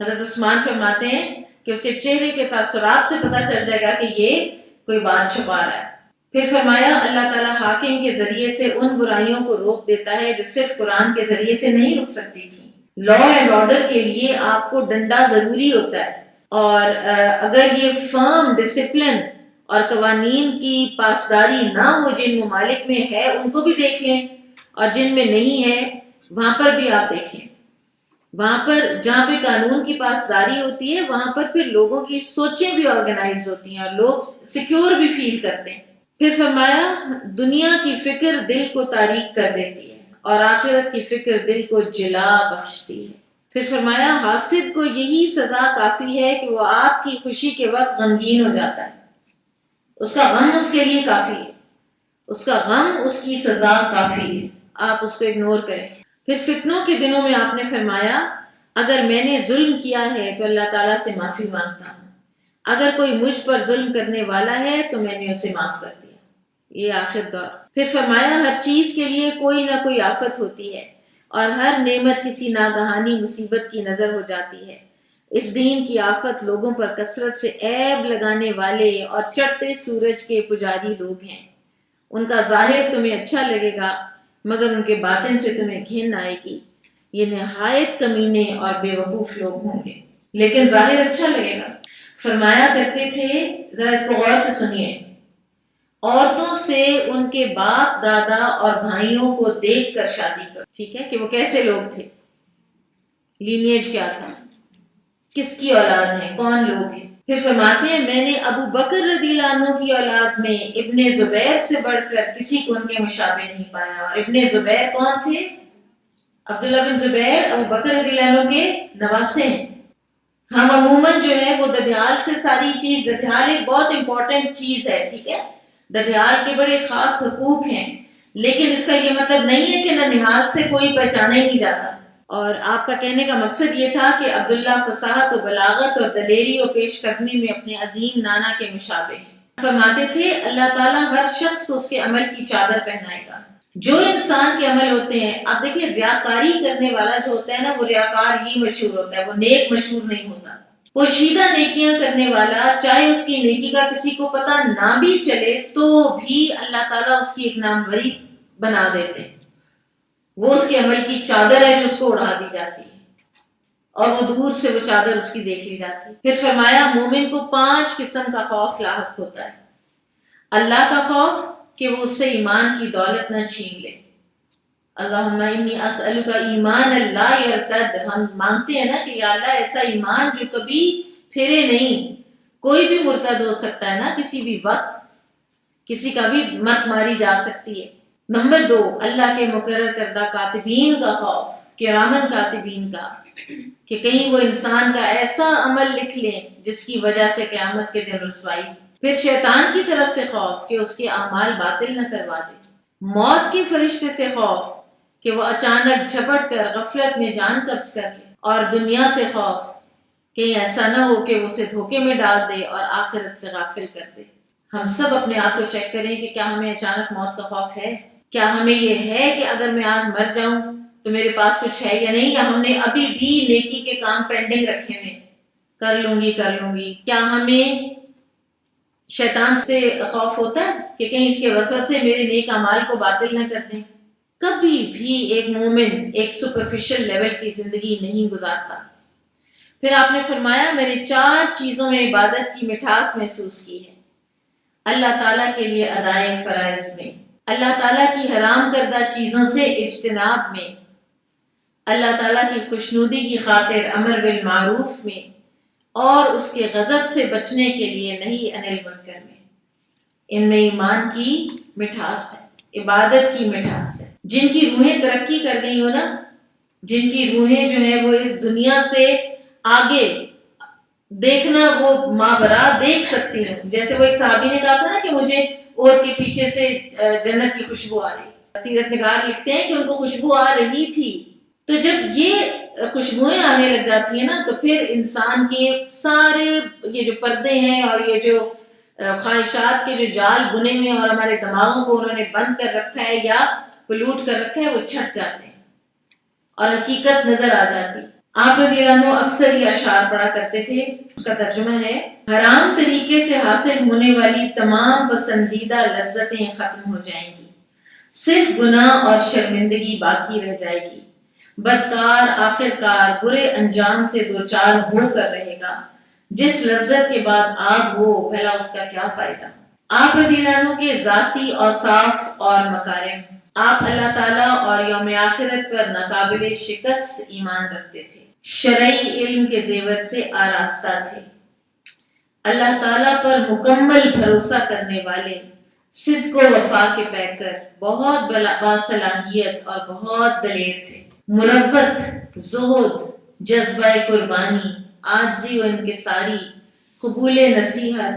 حضرت عثمان فرماتے ہیں کہ اس کے چہرے کے تاثرات سے پتہ چل جائے گا کہ یہ کوئی بات چھپا رہا ہے۔ پھر فرمایا اللہ تعالیٰ حاکم کے ذریعے سے ان برائیوں کو روک دیتا ہے جو صرف قرآن کے ذریعے سے نہیں رک سکتی تھی۔ لا اینڈ آرڈر کے لیے آپ کو ڈنڈا ضروری ہوتا ہے، اور اگر یہ فرم ڈسپلن اور قوانین کی پاسداری نہ ہو جن ممالک میں ہے ان کو بھی دیکھ لیں، اور جن میں نہیں ہے وہاں پر بھی آپ دیکھیں۔ وہاں پر جہاں پہ قانون کی پاسداری ہوتی ہے وہاں پر پھر لوگوں کی سوچیں بھی آرگنائزڈ ہوتی ہیں اور لوگ سیکیور بھی فیل کرتے ہیں۔ پھر فرمایا دنیا کی فکر دل کو تاریک کر دیتی ہے اور آخرت کی فکر دل کو جلا بخشتی ہے۔ پھر فرمایا حاسد کو یہی سزا کافی ہے کہ وہ آپ کی خوشی کے وقت غمگین ہو جاتا ہے، اس کا غم اس کے لیے کافی ہے، اس کا غم اس کی سزا کافی ہے، آپ اس کو اگنور کریں۔ پھر فتنوں کے دنوں میں آپ نے فرمایا اگر میں نے ظلم کیا ہے تو اللہ تعالیٰ سے معافی مانگتا ہوں، اگر کوئی مجھ پر ظلم کرنے والا ہے تو میں نے اسے معاف کر دیا۔ یہ آخر دور۔ پھر فرمایا ہر چیز کے لیے کوئی نہ کوئی آفت ہوتی ہے اور ہر نعمت کسی ناگہانی مصیبت کی نظر ہو جاتی ہے۔ اس دین کی آفت لوگوں پر کثرت سے عیب لگانے والے اور چڑھتے سورج کے پجاری لوگ ہیں۔ ان کا ظاہر تمہیں اچھا لگے گا مگر ان کے باطن سے تمہیں گھن آئے گی۔ یہ نہایت کمینے اور بے وقوف لوگ ہوں گے، لیکن ظاہر اچھا لگے گا۔ فرمایا کرتے تھے، ذرا اس کو غور سے سنیے، عورتوں سے ان کے باپ دادا اور بھائیوں کو دیکھ کر شادی کرو۔ ٹھیک ہے کہ وہ کیسے لوگ تھے، لینیج کیا تھا، کس کی اولاد ہیں، کون لوگ ہیں۔ پھر فرماتے ہیں میں نے ابو بکر رضی اللہ عنہ کی اولاد میں ابن زبیر سے بڑھ کر کسی کو ان کے مشابہ نہیں پایا۔ اور ابن زبیر کون تھے؟ عبداللہ بن زبیر ابو بکر رضی اللہ عنہ کے نواسے ہیں۔ ہم عموماً جو ہے وہ ددھیال سے ساری چیز، ددھیال ایک بہت امپورٹنٹ چیز ہے، ٹھیک ہے، ددھیال کے بڑے خاص حقوق ہیں، لیکن اس کا یہ مطلب نہیں ہے کہ ننہال سے کوئی پہچانا ہی نہیں جاتا۔ اور آپ کا کہنے کا مقصد یہ تھا کہ عبداللہ فصاحت و بلاغت اور دلیری و پیش قدمی میں اپنے عظیم نانا کے مشابہ ہیں۔ فرماتے تھے اللہ تعالیٰ ہر شخص کو اس کے عمل کی چادر پہنائے گا۔ جو انسان کے عمل ہوتے ہیں، آپ دیکھیں ریاکاری کرنے والا جو ہوتا ہے نا وہ ریاکار ہی مشہور ہوتا ہے، وہ نیک مشہور نہیں ہوتا۔ پوشیدہ نیکیاں کرنے والا چاہے اس کی نیکی کا کسی کو پتہ نہ بھی چلے تو بھی اللہ تعالیٰ اس کی ایک ناموری بنا دیتے ہیں، وہ اس کے عمل کی چادر ہے جو اس کو اڑا دی جاتی ہے اور وہ دور سے وہ چادر اس کی دیکھ لی جاتی ہے۔ پھر فرمایا مومن کو 5 قسم کا خوف لاحق ہوتا ہے۔ اللہ کا خوف کہ وہ اس سے ایمان کی دولت نہ چھین لے۔ اللہم انی اسألک ایمان لا یرتد، ہم مانگتے ہیں نا کہ یا اللہ ایسا ایمان جو کبھی پھرے نہیں، کوئی بھی مرتد ہو سکتا ہے نا، کسی بھی وقت کسی کا بھی مت ماری جا سکتی ہے۔ نمبر 2 اللہ کے مقرر کردہ کاتبین کا خوف، کرامن کاتبین کا، کہ کہیں وہ انسان کا ایسا عمل لکھ لیں جس کی وجہ سے قیامت کے دن رسوائی۔ پھر شیطان کی طرف سے خوف کہ اس کے اعمال باطل نہ کروا دے۔ موت کے فرشتے سے خوف کہ وہ اچانک جھپٹ کر غفلت میں جان قبض کر لے، اور دنیا سے خوف کہیں ایسا نہ ہو کہ وہ اسے دھوکے میں ڈال دے اور آخرت سے غافل کر دے۔ ہم سب اپنے آپ کو چیک کریں کہ کیا ہمیں اچانک موت کا خوف ہے؟ کیا ہمیں یہ ہے کہ اگر میں آج مر جاؤں تو میرے پاس کچھ ہے یا نہیں، یا ہم نے ابھی بھی نیکی کے کام پینڈنگ رکھے ہوئے، کر لوں گی۔ کیا ہمیں شیطان سے خوف ہوتا ہے کہ کہیں اس کے وسوسے میرے نیک اعمال کو باطل نہ کر دیں؟ کبھی بھی ایک مومن ایک سپرفیشل لیول کی زندگی نہیں گزارتا۔ پھر آپ نے فرمایا میں نے 4 چیزوں میں عبادت کی مٹھاس محسوس کی ہے، اللہ تعالیٰ کے لیے ادائے فرائض میں، اللہ تعالیٰ کی حرام کردہ چیزوں سے اجتناب میں، اللہ تعالیٰ کی خوشنودی کی خاطر امر بالمعروف میں، اور اس کے غضب سے بچنے کے لیے نہیں عن المنکر میں۔ ان میں ایمان کی مٹھاس ہے، عبادت کی مٹھاس ہے۔ جن کی روحیں ترقی کر گئی ہو نا، جن کی روحیں جو ہیں وہ اس دنیا سے آگے دیکھنا، وہ ماورا دیکھ سکتی ہیں، جیسے وہ ایک صحابی نے کہا تھا نا کہ مجھے اونٹ کے پیچھے سے جنت کی خوشبو آ رہی، سیرت نگار لکھتے ہیں کہ ان کو خوشبو آ رہی تھی۔ تو جب یہ خوشبوئیں آنے لگ جاتی ہیں نا تو پھر انسان کے سارے یہ جو پردے ہیں اور یہ جو خواہشات کے جو جال بنے ہوئے اور ہمارے دماغوں کو انہوں نے بند کر رکھا ہے یا پلوٹ کر رکھا ہے، وہ چھٹ جاتے ہیں اور حقیقت نظر آ جاتی۔ آپ رضی اللہ عنہ اکثر یہ اشعار پڑھا کرتے تھے، اس کا ترجمہ ہے: حرام طریقے سے حاصل ہونے والی تمام پسندیدہ لذتیں ختم ہو جائیں گی، صرف گناہ اور شرمندگی باقی رہ جائے گی، بدکار آخرکار برے انجام سے دوچار ہو کر رہے گا، جس لذت کے بعد آگ ہو بھلا اس کا کیا فائدہ۔ آپ رضی اللہ عنہ کے ذاتی اوصاف اور مکارم، آپ اللہ تعالیٰ اور یوم آخرت پر ناقابل شکست ایمان رکھتے تھے، شرعی علم کے زیور سے آراستہ تھے، اللہ تعالیٰ پر مکمل بھروسہ کرنے والے، صدق و وفا کے پیکر، بہت باصلاحیت اور بہت دلیر تھے، مروت، زہد، جذبہ قربانی، عاجزی و انکساری، قبول نصیحت،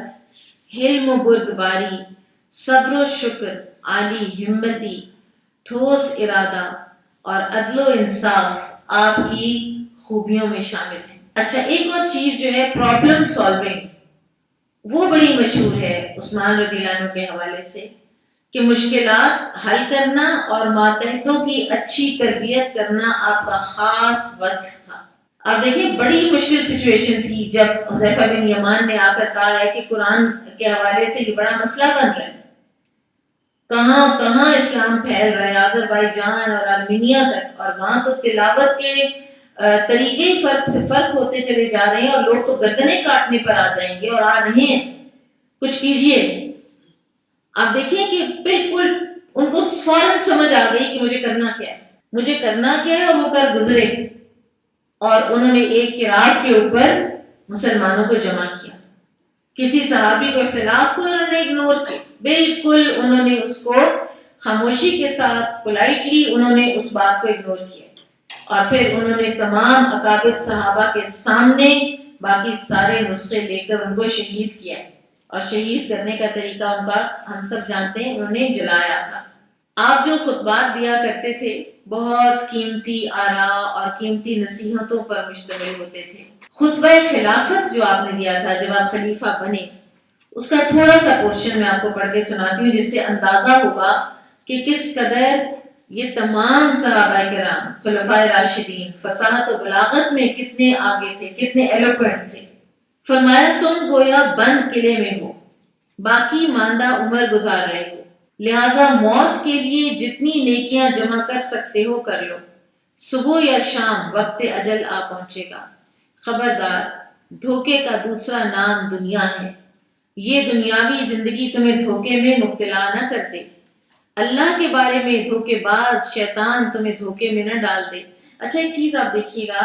حلم و بردباری، صبر و شکر، عالی ہمتی، ٹھوس ارادہ اور عدل و انصاف آپ کی خوبیوں میں شامل ہیں۔ اچھا، ایک اور چیز جو ہے پرابلم سالونگ، وہ بڑی مشہور ہے عثمان رضی اللہ عنہ کے حوالے سے، کہ مشکلات حل کرنا اور ماتحتوں کی اچھی تربیت کرنا آپ کا خاص وصف تھا۔ آپ دیکھیں بڑی مشکل سچویشن تھی جب حذیفہ بن یمان نے آ کر کہا ہے کہ قرآن کے حوالے سے یہ بڑا مسئلہ بن رہا ہے، کہاں کہاں اسلام پھیل رہا ہے، آذربائیجان اور آرمینیا تک، اور وہاں تو تلاوت کے طریقے فرق ہوتے چلے جا رہے ہیں اور لوگ تو گردنیں کاٹنے پر آ جائیں گے اور آ رہے ہیں، کچھ کیجئے۔ آپ دیکھیں کہ بالکل ان کو فوراً سمجھ آ گئی کہ مجھے کرنا کیا ہے، مجھے کرنا کیا ہے، اور وہ کر گزرے، اور انہوں نے ایک قرات کے اوپر مسلمانوں کو جمع کیا۔ کسی صحابی کو اختلاف کو انہوں نے اگنور کیا، بالکل انہوں نے اس کو خاموشی کے ساتھ پولائٹلی انہوں نے اس بات کو اگنور کیا، اور پھر انہوں نے تمام اکابر صحابہ کے سامنے باقی سارے نسخے لے کر ان کو شہید کیا، اور شہید کرنے کا طریقہ ان کا ہم سب جانتے ہیں، انہوں نے جلایا تھا۔ آپ جو خطبات دیا کرتے تھے بہت قیمتی آراء اور قیمتی نصیحتوں پر مشتمل ہوتے تھے۔ خطبہ خلافت جو آپ نے دیا تھا جب آپ خلیفہ بنے، اس کا تھوڑا سا پورشن میں آپ کو پڑھ کے سناتی ہوں، جس سے اندازہ ہوگا کہ کس قدر یہ تمام صحابہ کرام خلفائے راشدین فصاحت و بلاغت میں کتنے آگے تھے، کتنے ایلوکوینٹ تھے۔ فرمایا تم گویا بند قلعے میں ہو، باقی ماندہ عمر گزار رہے ہو، لہٰذا موت کے لیے جتنی نیکیاں جمع کر سکتے ہو کر لو، صبح یا شام وقت اجل آ پہنچے گا، خبردار دھوکے کا دوسرا نام دنیا ہے، یہ دنیاوی زندگی تمہیں دھوکے میں مبتلا نہ کر دے، اللہ کے بارے میں دھوکے باز شیطان تمہیں دھوکے میں نہ ڈال دے۔ اچھا ایک چیز آپ دیکھیے گا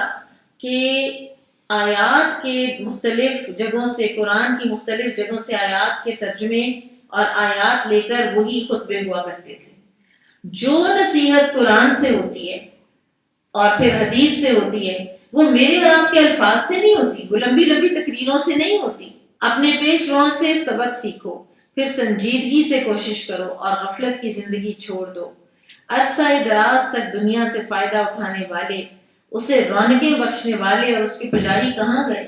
کہ آیات کے مختلف جگہوں سے، قرآن کی مختلف جگہوں سے آیات کے ترجمے اور آیات لے کر وہی خطبے ہوا کرتے تھے۔ جو نصیحت قرآن سے ہوتی ہے اور پھر حدیث سے ہوتی ہے، وہ میرے اور آپ کے الفاظ سے نہیں ہوتی، وہ لمبی لمبی تقریروں سے نہیں ہوتی۔ اپنے پیش رووں سے سبق سیکھو، پھر سنجیدگی سے کوشش کرو اور غفلت کی زندگی چھوڑ دو۔ عرصہ دراز تک دنیا سے فائدہ اٹھانے والے، اسے رونقیں بخشنے والے اور اس کے پجاری کہاں گئے؟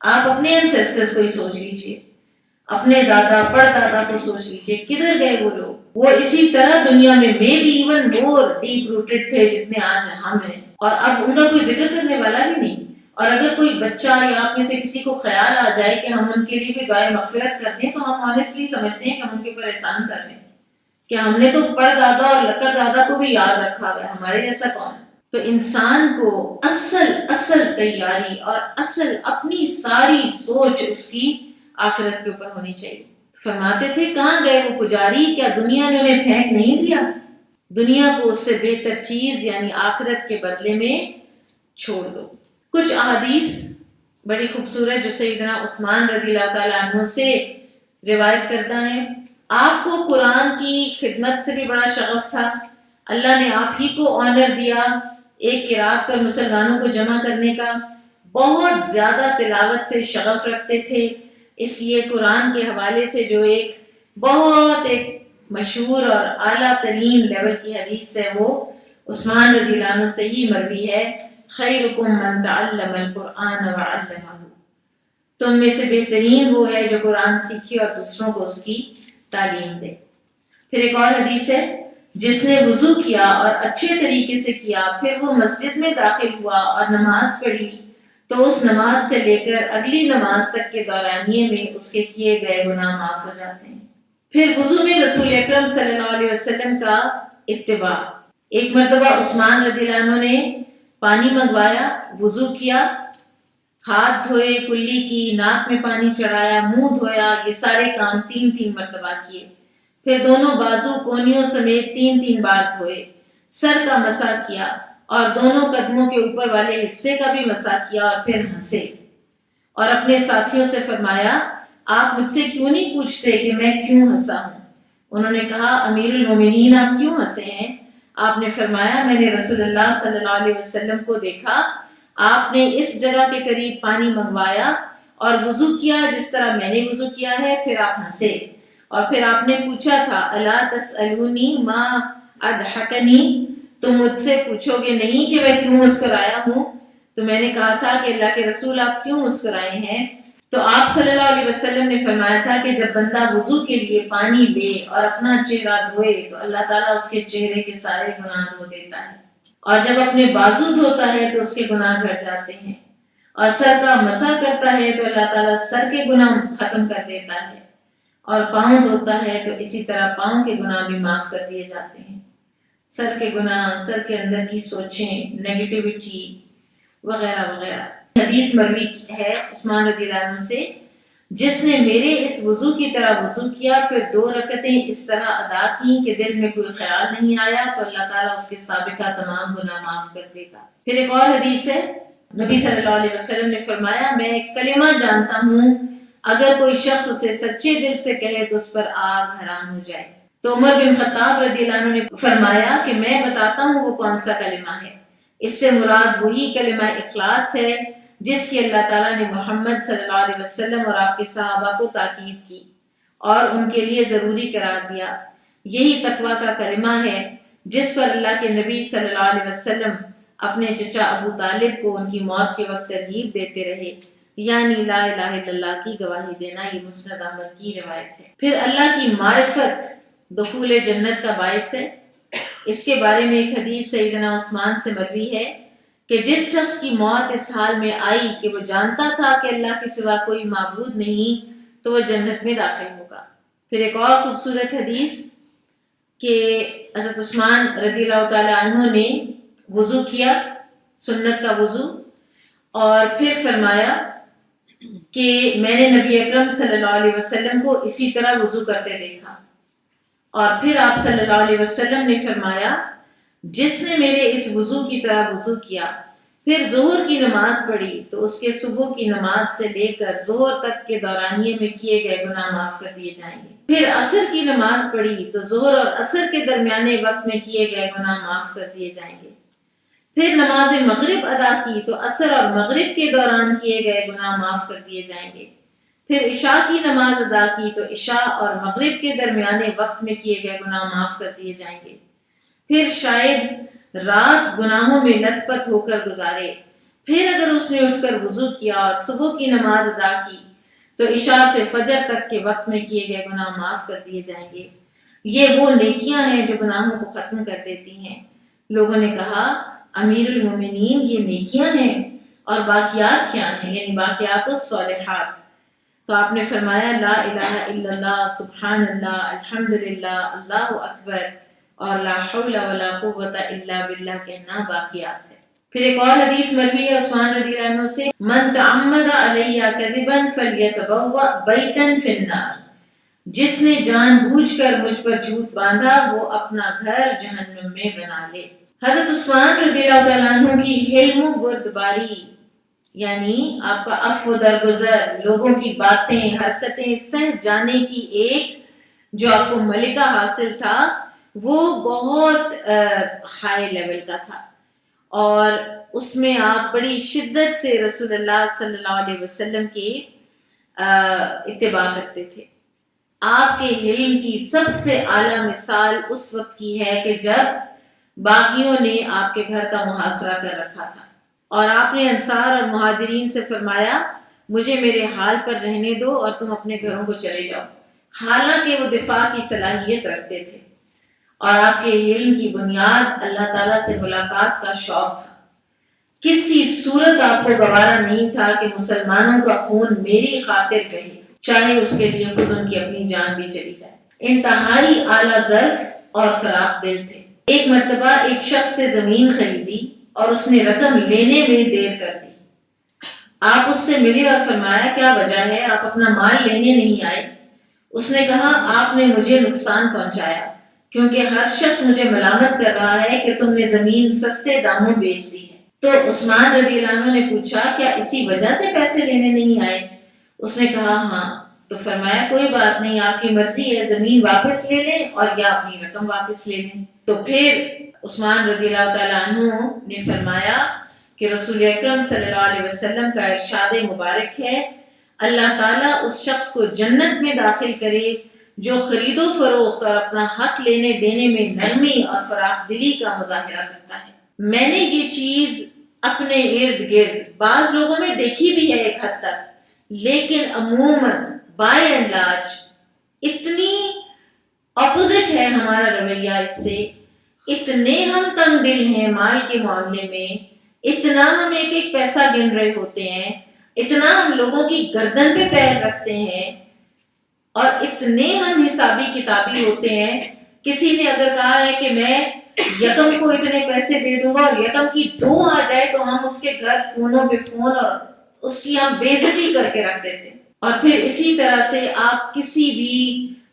آپ اپنے انسیسٹرز کو ہی سوچ لیجئے، اپنے دادا پردادا کو سوچ لیجئے، کدھر گئے وہ لوگ؟ وہ اسی طرح دنیا میں be even more deep rooted تھے جتنے آج ہم ہیں، اور اب ان کا کوئی ذکر کرنے والا بھی نہیں۔ اور اگر کوئی بچہ یا آپ میں سے کسی کو خیال آ جائے کہ ہم ان کے لیے بھی دعائے مغفرت کر دیں، تو ہم آنیسٹلی سمجھتے ہیں کہ ہم ان کے اوپر احسان کر رہے ہیں، کہ ہم نے تو پردادا اور لکڑ دادا کو بھی یاد رکھا ہوا ہے، ہمارے جیسا کون ہے؟ تو انسان کو اصل تیاری اور اصل اپنی ساری سوچ اس کی آخرت کے اوپر ہونی چاہیے۔ فرماتے تھے کہاں گئے وہ پجاری، کیا دنیا نے انہیں پھینک نہیں دیا؟ دنیا کو اس سے بہتر چیز یعنی آخرت کے بدلے میں چھوڑ دو۔ کچھ احادیث بڑی خوبصورت جو سیدنا عثمان رضی اللہ تعالیٰ عنہ سے روایت کرتا ہے، آپ کو قرآن کی خدمت سے بھی بڑا شغف تھا، اللہ نے آپ ہی کو آنر دیا ایک قرات پر مسلمانوں کو جمع کرنے کا، بہت زیادہ تلاوت سے شغف رکھتے تھے، اس لیے قرآن کے حوالے سے جو ایک بہت ایک مشہور اور اعلیٰ ترین لیول کی حدیث ہے وہ عثمان رضی اللہ عنہ سے ہی مروی ہے، خیرکم من تعلم القرآن وعلمہ، تم میں سے بہترین وہ ہے جو قرآن سیکھے اور دوسروں کو اس کی تعلیم دے۔ پھر ایک اور حدیث ہے، جس نے وضو کیا اور اچھے طریقے سے کیا، پھر وہ مسجد میں داخل ہوا اور نماز پڑھی تو اس نماز سے لے کر اگلی نماز تک کے دورانیے میں اس کے کیے گئے گناہ معاف ہو جاتے ہیں۔ پھر وضو میں رسول اکرم صلی اللہ علیہ وسلم کا اتباع۔ ایک مرتبہ عثمان رضی اللہ عنہ نے پانی منگوایا، وضو کیا، ہاتھ دھوئے، کلی کی، ناک میں پانی چڑھایا، منہ دھویا، یہ سارے کام 3 مرتبہ کیے، پھر دونوں بازو کونیوں سمیت 3 بار دھوئے، سر کا مسح کیا اور دونوں قدموں کے اوپر والے حصے کا بھی مسح کیا اور پھر ہنسے اور اپنے ساتھیوں سے فرمایا، آپ مجھ سے کیوں نہیں پوچھتے کہ میں کیوں ہنسا ہوں؟ انہوں نے کہا، امیر المومنین آپ کیوں ہنسے ہیں؟ آپ نے فرمایا، میں نے رسول اللہ صلی اللہ علیہ وسلم کو دیکھا، آپ نے اس جگہ کے قریب پانی منگوایا اور وضو کیا جس طرح میں نے وضو کیا ہے، پھر آپ ہنسے اور پھر آپ نے پوچھا تھا، الا تسألونی ما اضحکنی، تم مجھ سے پوچھو گے نہیں کہ میں کیوں مسکرایا ہوں؟ تو میں نے کہا تھا کہ اللہ کے رسول آپ کیوں مسکرائے ہیں؟ تو آپ صلی اللہ علیہ وسلم نے فرمایا تھا کہ جب بندہ وضو کے لیے پانی لے اور اپنا چہرہ دھوئے تو اللہ تعالیٰ اس کے چہرے کے سارے گناہ دھو دیتا ہے، اور جب اپنے بازو دھوتا ہے تو اس کے گناہ جھڑ جاتے ہیں، اور سر کا مسح کرتا ہے تو اللہ تعالیٰ سر کے گناہ ختم کر دیتا ہے، اور پاؤں دھوتا ہے تو اسی طرح پاؤں کے گناہ بھی معاف کر دیے جاتے ہیں۔ سر کے گناہ، سر کے اندر کی سوچیں، نیگیٹیوٹی وغیرہ وغیرہ۔ حدیث مروی ہے عثمان رضی اللہ عنہ سے، جس نے میرے اس وضو کی طرح وضو کیا، پھر 2 رکعتیں اس طرح ادا کی کہ دل میں کوئی خیال نہیں آیا، تو اللہ تعالیٰ اس کے سابقہ تمام گناہ معاف کر دے گا۔ پھر ایک اور حدیث ہے، نبی صلی اللہ علیہ وسلم نے فرمایا، میں ایک کلمہ جانتا ہوں، اگر کوئی شخص اسے سچے دل سے کہے تو اس پر آگ حرام ہو جائے۔ تو عمر بن خطاب رضی اللہ عنہ نے فرمایا کہ میں بتاتا ہوں وہ کون سا کلمہ ہے، اس سے مراد وہی کلمہ اخلاص ہے جس کی اللہ تعالیٰ نے محمد صلی اللہ علیہ وسلم اور آپ کے صحابہ کو تاکید کی اور ان کے لیے ضروری قرار دیا۔ یہی تقویٰ کا کلمہ ہے جس پر اللہ کے نبی صلی اللہ علیہ وسلم اپنے چچا ابو طالب کو ان کی موت کے وقت ترغیب دیتے رہے، یعنی لا الہ الا اللہ کی گواہی دینا۔ یہ مسند احمد کی روایت ہے۔ پھر اللہ کی معرفت دخول جنت کا باعث ہے۔ اس کے بارے میں ایک حدیث سیدنا عثمان سے مروی ہے کہ جس شخص کی موت اس حال میں آئی کہ وہ جانتا تھا کہ اللہ کے سوا کوئی معبود نہیں، تو وہ جنت میں داخل ہوگا۔ پھر ایک اور خوبصورت حدیث کہ حضرت عثمان رضی اللہ تعالی عنہ نے وضو کیا، سنت کا وضو، اور پھر فرمایا کہ میں نے نبی اکرم صلی اللہ علیہ وسلم کو اسی طرح وضو کرتے دیکھا، اور پھر آپ صلی اللہ علیہ وسلم نے فرمایا، جس نے میرے اس وضو کی طرح وضو کیا، پھر ظہر کی نماز پڑھی تو اس کے صبح کی نماز سے لے کر ظہر تک کے دورانیے میں کیے گئے گناہ معاف کر دیے جائیں گے۔ پھر عصر کی نماز پڑھی تو ظہر اور عصر کے درمیانے وقت میں کیے گئے گناہ معاف کر دیے جائیں گے۔ پھر نماز مغرب ادا کی تو عصر اور مغرب کے دوران کیے گئے گناہ معاف کر دیے جائیں گے۔ پھر عشاء کی نماز ادا کی تو عشاء اور مغرب کے درمیانے وقت میں کیے گئے گناہ معاف کر دیے جائیں گے۔ پھر شاید رات گناہوں میں لت پت ہو کر گزارے، پھر اگر اس نے اٹھ کر وضو کیا اور صبح کی نماز ادا کی تو عشاء سے فجر تک کے وقت میں کیے گئے گناہ معاف کر دیے جائیں گے۔ یہ وہ نیکیاں ہیں جو گناہوں کو ختم کر دیتی ہیں۔ لوگوں نے کہا، امیر المومنین یہ نیکیاں ہیں اور باقیات کیا ہیں، یعنی باقیات الصالحات؟ تو آپ نے فرمایا، لا الہ الا اللہ، سبحان اللہ، الحمدللہ، اللہ اکبر اور لا حول ولا قوت الا باللہ کہنا باقیات ہے۔ پھر ایک اور حدیث مروی ہے عثمان رضی اللہ عنہ سے، من تعمد علی کذبا فلیتبوأ بیتا فی النار، جس نے جان بوجھ کر مجھ پر جھوٹ باندھا وہ اپنا گھر جہنم میں بنا لے۔ حضرت عثمان رضی اللہ تعالیٰ عنہ کی حلم و بردباری یعنی آپ کا عفو درگزر، لوگوں کی باتیں حرکتیں سہ جانے کی ایک جو آپ کو ملکہ حاصل تھا وہ بہت ہائی لیول کا تھا، اور اس میں آپ بڑی شدت سے رسول اللہ صلی اللہ علیہ وسلم کی اتباع کرتے تھے۔ آپ کے علم کی سب سے اعلیٰ مثال اس وقت کی ہے کہ جب باغیوں نے آپ کے گھر کا محاصرہ کر رکھا تھا اور آپ نے انصار اور مہاجرین سے فرمایا مجھے میرے حال پر رہنے دو اور تم اپنے گھروں کو چلے جاؤ، حالانکہ وہ دفاع کی صلاحیت رکھتے تھے اور آپ کے علم کی بنیاد اللہ تعالیٰ سے ملاقات کا شوق تھا۔ کسی صورت آپ کو گوارا نہیں تھا کہ مسلمانوں کا خون میری خاطر بہے، چاہے اس کے لیے خود ان کی اپنی جان بھی چلی جائے۔ انتہائی اعلیٰ ظرف اور فراخ دل تھے۔ ایک مرتبہ ایک شخص سے زمین خریدی اور اس نے رقم لینے میں دیر کر دی۔ آپ اس سے ملے اور فرمایا کیا وجہ ہے، آپ اپنا مال لینے نہیں آئے؟ اس نے کہا آپ نے مجھے نقصان پہنچایا کیونکہ ہر شخص مجھے ملامت کر رہا ہے کہ تم نے زمین سستے داموں بیچ دی ہے۔ تو عثمان رضی اللہ عنہ نے پوچھا کیا اسی وجہ سے پیسے لینے نہیں آئے؟ اس نے کہا ہاں۔ تو فرمایا کوئی بات نہیں، آپ کی مرضی ہے، زمین واپس لے لیں اور یا اپنی رقم واپس لے لیں۔ تو پھر عثمان رضی اللہ تعالیٰ عنہ نے فرمایا کہ رسول اکرم صلی اللہ علیہ وسلم کا ارشاد مبارک ہے اللہ تعالیٰ اس شخص کو جنت میں داخل کرے جو خرید و فروخت اور اپنا حق لینے دینے میں نرمی اور فراخ دلی کا مظاہرہ کرتا ہے۔ میں نے یہ چیز اپنے ارد گرد بعض لوگوں میں دیکھی بھی ہے ایک حد تک، لیکن عموماً بائی اینڈ لارج اتنی اپوزٹ ہے ہمارا رویہ اس سے، اتنے ہم تنگ دل ہیں مال کے معاملے میں، اتنا ہم ایک ایک پیسہ گن رہے ہوتے ہیں، اتنا ہم لوگوں کی گردن پہ پیر رکھتے ہیں، اور اتنے ہم حسابی کتابی ہوتے ہیں۔ کسی نے اگر کہا ہے کہ میں یکم کو اتنے پیسے دے دوں گا اور یکم کی 2 آ جائے تو ہم اس کے گھر فونوں پہ فون اور اس کی ہم بے عزتی کر کے رکھ دیتے ہیں۔ اور پھر اسی طرح سے آپ کسی بھی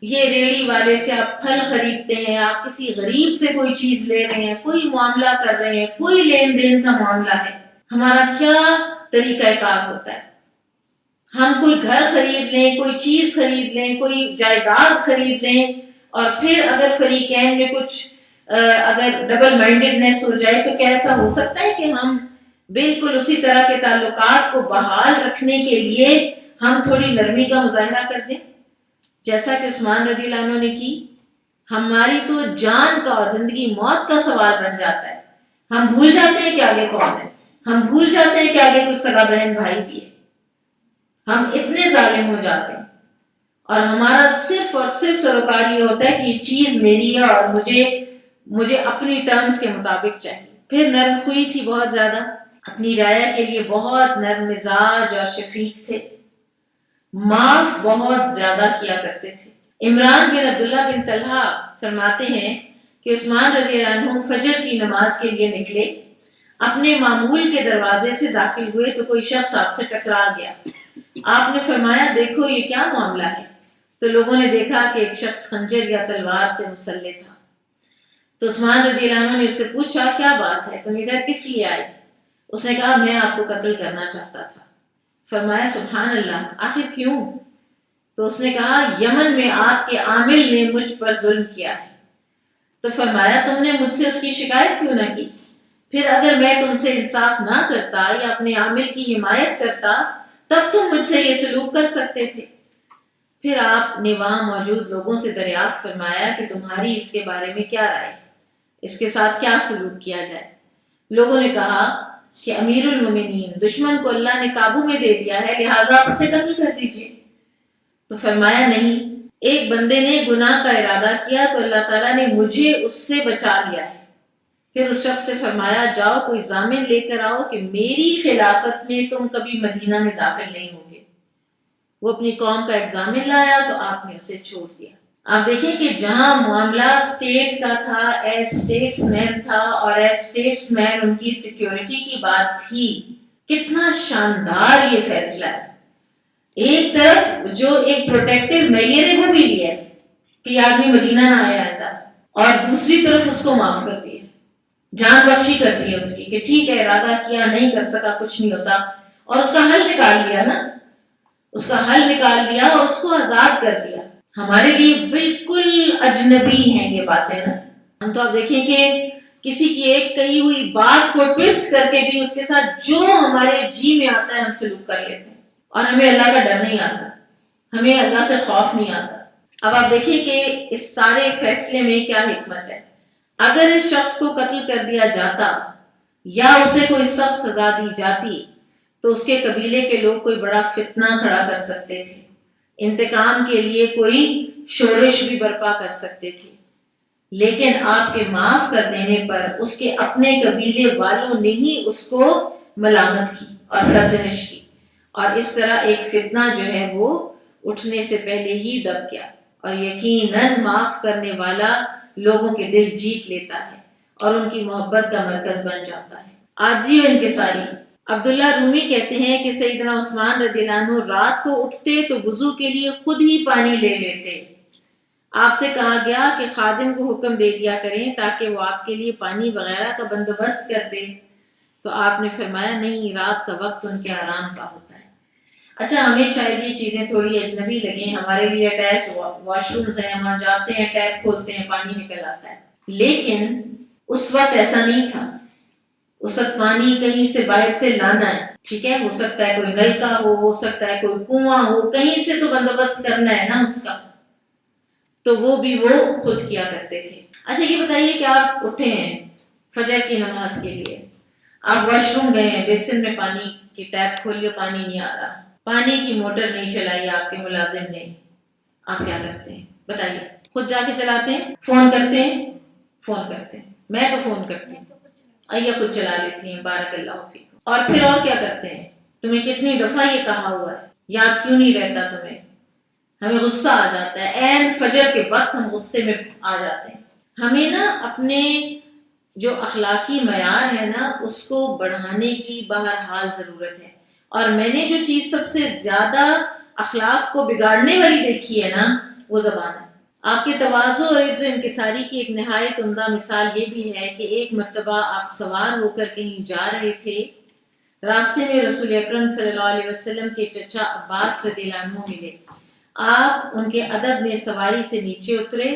یہ ریڑی والے سے آپ پھل خریدتے ہیں، آپ کسی غریب سے کوئی چیز لے رہے ہیں، کوئی معاملہ کر رہے ہیں، کوئی لین دین کا معاملہ ہے، ہمارا کیا طریقہ کار ہوتا ہے؟ ہم کوئی گھر خرید لیں، کوئی چیز خرید لیں، کوئی جائیداد خرید لیں، اور پھر اگر فریقین میں کچھ اگر ڈبل مائنڈڈنس ہو جائے تو کیسا ہو سکتا ہے کہ ہم بالکل اسی طرح کے تعلقات کو بحال رکھنے کے لیے ہم تھوڑی نرمی کا مظاہرہ کر دیں جیسا کہ عثمان رضی اللہ عنہ نے کی۔ ہماری تو جان کا اور زندگی موت کا سوال بن جاتا ہے، ہم بھول جاتے ہیں کہ آگے کون ہے، ہم بھول جاتے ہیں کہ آگے کچھ سگا بہن بھائی بھی ہے، ہم اتنے ظالم ہو جاتے ہیں، اور ہمارا صرف اور صرف سروکار یہ ہوتا ہے کہ یہ چیز میری ہے اور مجھے اپنی ٹرمز کے مطابق چاہیے۔ پھر نرم خوئی تھی بہت زیادہ، اپنی رعایا کے لیے بہت نرم مزاج اور شفیق تھے، معاف بہت زیادہ کیا کرتے تھے۔ عمران بن عبداللہ بن طلحہ فرماتے ہیں کہ عثمان رضی اللہ عنہ فجر کی نماز کے لیے نکلے، اپنے معمول کے دروازے سے داخل ہوئے تو کوئی شخص آپ سے ٹکرا گیا۔ آپ نے فرمایا دیکھو یہ کیا معاملہ ہے؟ تو لوگوں نے دیکھا کہ ایک شخص خنجر یا تلوار سے مسلح تھا۔ تو عثمان رضی اللہ عنہ نے اس سے پوچھا کیا بات ہے، تم ادھر کس لیے آئے؟ اس نے کہا میں آپ کو قتل کرنا چاہتا تھا۔ فرمایا سبحان اللہ، آخر کیوں؟ تو اس نے کہا یمن میں آپ کے عامل نے مجھ پر ظلم کیا ہے۔ تو فرمایا تم نے مجھ سے اس کی شکایت کیوں نہ کی؟ پھر اگر میں تم سے انصاف نہ کرتا یا اپنے عامل کی حمایت کرتا تب تم مجھ سے یہ سلوک کر سکتے تھے۔ پھر آپ نے وہاں موجود لوگوں سے دریافت فرمایا کہ تمہاری اس کے بارے میں کیا رائے ہے، اس کے ساتھ کیا سلوک کیا جائے؟ لوگوں نے کہا کہ امیر المومنین، دشمن کو اللہ نے قابو میں دے دیا ہے، لہٰذا آپ اسے قتل کر دیجیے۔ تو فرمایا نہیں، ایک بندے نے گناہ کا ارادہ کیا تو اللہ تعالیٰ نے مجھے اس سے بچا لیا ہے۔ پھر اس شخص سے فرمایا جاؤ کوئی ضامن لے کر آؤ کہ میری خلافت میں تم کبھی مدینہ میں داخل نہیں ہوگے۔ وہ اپنی قوم کا ایک ضامن لایا تو آپ نے اسے چھوڑ دیا۔ آپ دیکھیں کہ جہاں معاملہ اسٹیٹ کا تھا، ایز اسٹیٹس مین تھا، اور ایز اسٹیٹس مین ان کی سیکیورٹی کی بات تھی، کتنا شاندار یہ فیصلہ ہے۔ ایک طرف جو ایک پروٹیکٹیو میئر ہے وہ بھی لیا ہے کہ یہ آدمی مدینہ نہ آیا تھا، اور دوسری طرف اس کو معاف کر دیا، جان بخشی کر دی ہے اس کی کہ ٹھیک ہے ارادہ کیا، نہیں کر سکا، کچھ نہیں ہوتا، اور اس کا حل نکال لیا نا، اس کا حل نکال دیا اور اس کو آزاد کر دیا. ہمارے لیے بالکل اجنبی ہیں یہ باتیں نا. ہم تو آپ دیکھیں کہ کسی کی ایک کہی ہوئی بات کو ٹویسٹ کر کے بھی اس کے ساتھ جو ہمارے جی میں آتا ہے ہم سلوک کر لیتے ہیں، اور ہمیں اللہ کا ڈر نہیں آتا، ہمیں اللہ سے خوف نہیں آتا. اب آپ دیکھیں کہ اس سارے فیصلے میں کیا حکمت ہے. اگر اس شخص کو قتل کر دیا جاتا یا اسے کوئی سخت سزا دی جاتی تو اس کے قبیلے کے لوگ کوئی بڑا فتنہ کھڑا کر سکتے تھے، انتقام کے لیے کوئی شورش بھی برپا کر سکتے تھے. لیکن آپ کے معاف کر دینے پر اس کے اپنے قبیلے والوں نے ہی اس کو ملامت کی اور سرزنش کی، اور اس طرح ایک فتنہ جو ہے وہ اٹھنے سے پہلے ہی دب گیا. اور یقیناً معاف کرنے والا لوگوں کے دل جیت لیتا ہے اور ان کی محبت کا مرکز بن جاتا ہے. عاجزی و انکساری. عبداللہ رومی کہتے ہیں کہ سیدنا عثمان رضی اللہ عنہ رات کو اٹھتے تو وضو کے لیے خود ہی پانی لے لیتے. آپ سے کہا گیا کہ خادم کو حکم دے دیا کریں تاکہ وہ آپ کے لیے پانی وغیرہ کا بندوبست کر دے، تو آپ نے فرمایا نہیں، رات کا وقت ان کے آرام کا ہوتا ہے. اچھا، ہمیں شاید یہ چیزیں تھوڑی اجنبی لگیں، ہمارے لیے اٹیچ واش رومز ہیں، وہاں جاتے ہیں، ٹیپ کھولتے ہیں، پانی نکل آتا ہے. لیکن اس وقت ایسا نہیں تھا. اس وقت پانی کہیں سے باہر سے لانا ہے، ٹھیک ہے، ہو سکتا ہے کوئی نل کا ہو سکتا ہے کوئی کنواں ہو، کہیں سے تو بندوبست کرنا ہے نا اس کا، تو وہ بھی وہ خود کیا کرتے تھے. اچھا یہ بتائیے کہ آپ اٹھے ہیں فجر کی نماز کے لیے، آپ واش روم گئے ہیں، بیسن میں پانی کی ٹیپ کھولی، پانی نہیں آ رہا، پانی کی موٹر نہیں چلائی آپ کے ملازم نے، آپ کیا کرتے ہیں بتائیے؟ خود جا کے چلاتے ہیں، فون کرتے ہیں، فون کرتے ہیں، میں تو فون کرتی ہوں، آئیے خود چلا لیتی ہیں، بارک اللہ فیکم. اور پھر اور کیا کرتے ہیں؟ تمہیں کتنی دفعہ یہ کہا ہوا ہے، یاد کیوں نہیں رہتا تمہیں؟ ہمیں غصہ آ جاتا ہے، عین فجر کے وقت ہم غصے میں آ جاتے ہیں. ہمیں نا اپنے جو اخلاقی معیار ہے نا اس کو بڑھانے کی بہرحال ضرورت ہے. اور میں نے جو چیز سب سے زیادہ اخلاق کو بگاڑنے والی دیکھی ہے نا وہ زبان ہے. آپ کے تواضع اور عزت و انکساری کی ایک نہایت عمدہ مثال یہ بھی ہے کہ ایک مرتبہ آپ سوار ہو کر کہیں جا رہے تھے، راستے میں رسول اکرم صلی اللہ علیہ وسلم کے چچا عباس رضی اللہ عنہ ملے. آپ ان کے ادب میں سواری سے نیچے اترے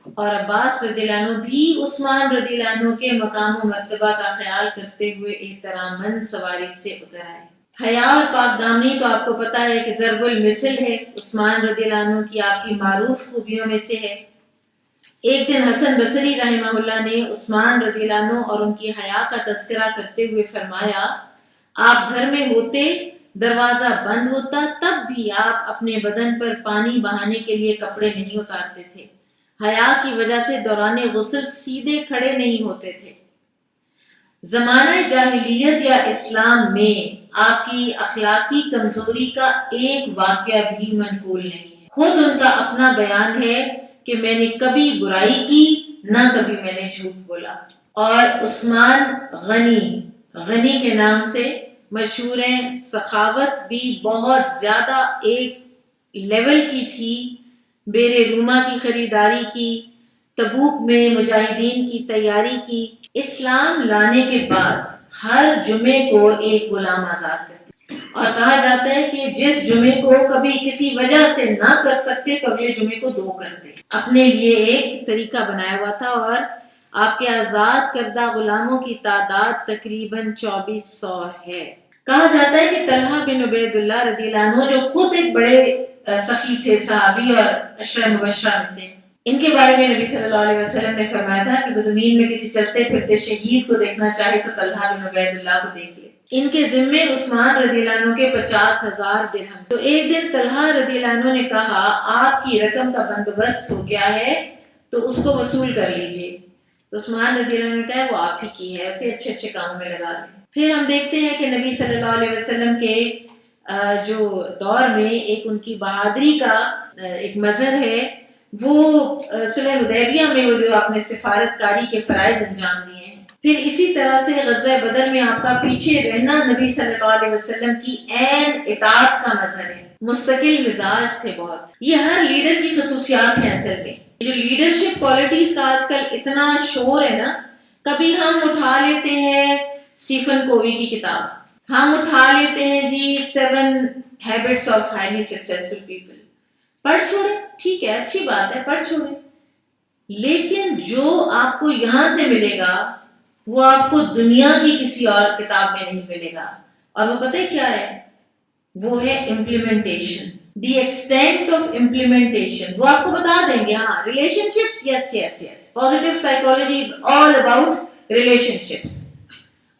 اور عباس رضی اللہ عنہ بھی عثمان رضی اللہ عنہ کے مقام و مرتبہ کا خیال کرتے ہوئے احتراماً سواری سے اتر آئے. حیا اور پاک دامنی تو آپ کو پتہ ہے کہ ضرب المثل ہے، عثمان رضی اللہ عنہ کی آپ کی معروف خوبیوں میں سے ہے. ایک دن حسن بصری رحمہ اللہ نے عثمان رضی اللہ عنہ اور ان کی حیا کا تذکرہ کرتے ہوئے فرمایا، آپ گھر میں ہوتے، دروازہ بند ہوتا، تب بھی آپ اپنے بدن پر پانی بہانے کے لیے کپڑے نہیں اتارتے تھے. حیا کی وجہ سے دوران غسل سیدھے کھڑے نہیں ہوتے تھے. زمانہ جاہلیت یا اسلام میں آپ کی اخلاقی کمزوری کا ایک واقعہ بھی منقول نہیں ہے. خود ان کا اپنا بیان ہے کہ میں نے کبھی برائی کی نہ کبھی میں نے جھوٹ بولا. اور عثمان غنی کے نام سے مشہور ہیں. سخاوت بھی بہت زیادہ ایک لیول کی تھی. بیر روما کی خریداری کی، تبوک میں مجاہدین کی تیاری کی. اسلام لانے کے بعد ہر جمعے کو ایک غلام آزاد کرتے اور کہا جاتا ہے کہ جس جمعے کو کبھی کسی وجہ سے نہ کر سکتے تو اگلے جمعے کو 2 کرتے. اپنے لیے ایک طریقہ بنایا ہوا تھا. اور آپ کے آزاد کردہ غلاموں کی تعداد تقریباً 2400 ہے. کہا جاتا ہے کہ طلحہ بن عبید اللہ رضی اللہ عنہ جو خود ایک بڑے سخی تھے، صحابی اور عشرہ مبشرہ میں سے، ان کے بارے میں نبی صلی اللہ علیہ وسلم نے فرمایا تھا کہ وہ زمین میں کسی چلتے پھرتے شہید کو دیکھنا چاہے تو طلحہ بن عبید اللہ کو دیکھ لے. ان کے ذمے عثمان رضی اللہ عنہ کے 50,000 درہم. تو ایک دن طلحہ رضی اللہ عنہ نے کہا آپ کی رقم کا بندوبست ہو گیا ہے تو اس کو وصول کر لیجئے. تو عثمان رضی اللہ عنہ نے کہا وہ آپ ہی کی ہے، اسے اچھے اچھے کاموں میں لگا لیں. پھر ہم دیکھتے ہیں کہ نبی صلی اللہ علیہ وسلم کے جو دور میں ایک ان کی بہادری کا ایک مظہر ہے، وہ صلح حدیبیہ میں وہ جو آپ نے سفارت کاری کے فرائض انجام دیے ہیں. پھر اسی طرح سے غزوہ بدر میں آپ کا پیچھے رہنا نبی صلی اللہ علیہ وسلم کی عین اطاعت کا مظہر ہے. مستقل مزاج تھے بہت. یہ ہر لیڈر کی خصوصیات ہیں. اصل میں جو لیڈرشپ کوالٹیز کا آج کل اتنا شور ہے نا، کبھی ہم اٹھا لیتے ہیں اسٹیفن کووی کی کتاب، ہم اٹھا لیتے ہیں جی 7 habits of highly successful people, پڑھ چھوڑیں، ٹھیک ہے اچھی بات ہے پڑھ چھوڑیں، لیکن جو آپ کو یہاں سے ملے گا وہ آپ کو دنیا کی کسی اور کتاب میں نہیں ملے گا. اور وہ پتہ ہے کیا ہے؟ وہ ہے implementation. The extent of implementation وہ آپ کو بتا دیں گے. ہاں relation ships, yes yes yes, positive psychology is all about relation ships.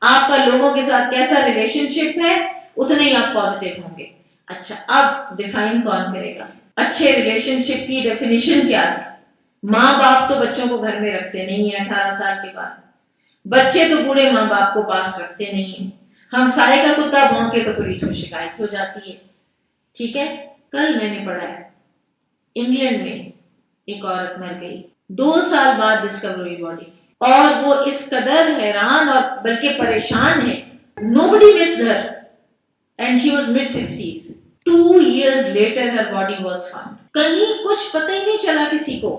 آپ کا لوگوں کے ساتھ کیسا ریلیشن شپ ہے اتنے ہی آپ پازیٹیو ہوں گے. اچھا اب ڈیفائن کون کرے گا؟ اچھے ریلیشن شپ کی ڈیفینیشن کیا ہے؟ ماں باپ تو بچوں کو گھر میں رکھتے نہیں ہیں 18 سال کے بعد، بچے تو بوڑھے ماں باپ کو پاس رکھتے نہیں ہیں، ہمسائے کا کتا بھونکے تو پولیس میں شکایت ہو جاتی ہے. ٹھیک ہے. کل میں نے پڑھا ہے انگلینڈ میں ایک عورت مر گئی 2 سال بعد ڈسکور ہوئی باڈی، اور وہ اس قدر حیران اور بلکہ پریشان ہے. Nobody missed her and she was mid-60s. 2 years later her body was found. کہیں کچھ پتہ ہی نہیں چلا کسی کو.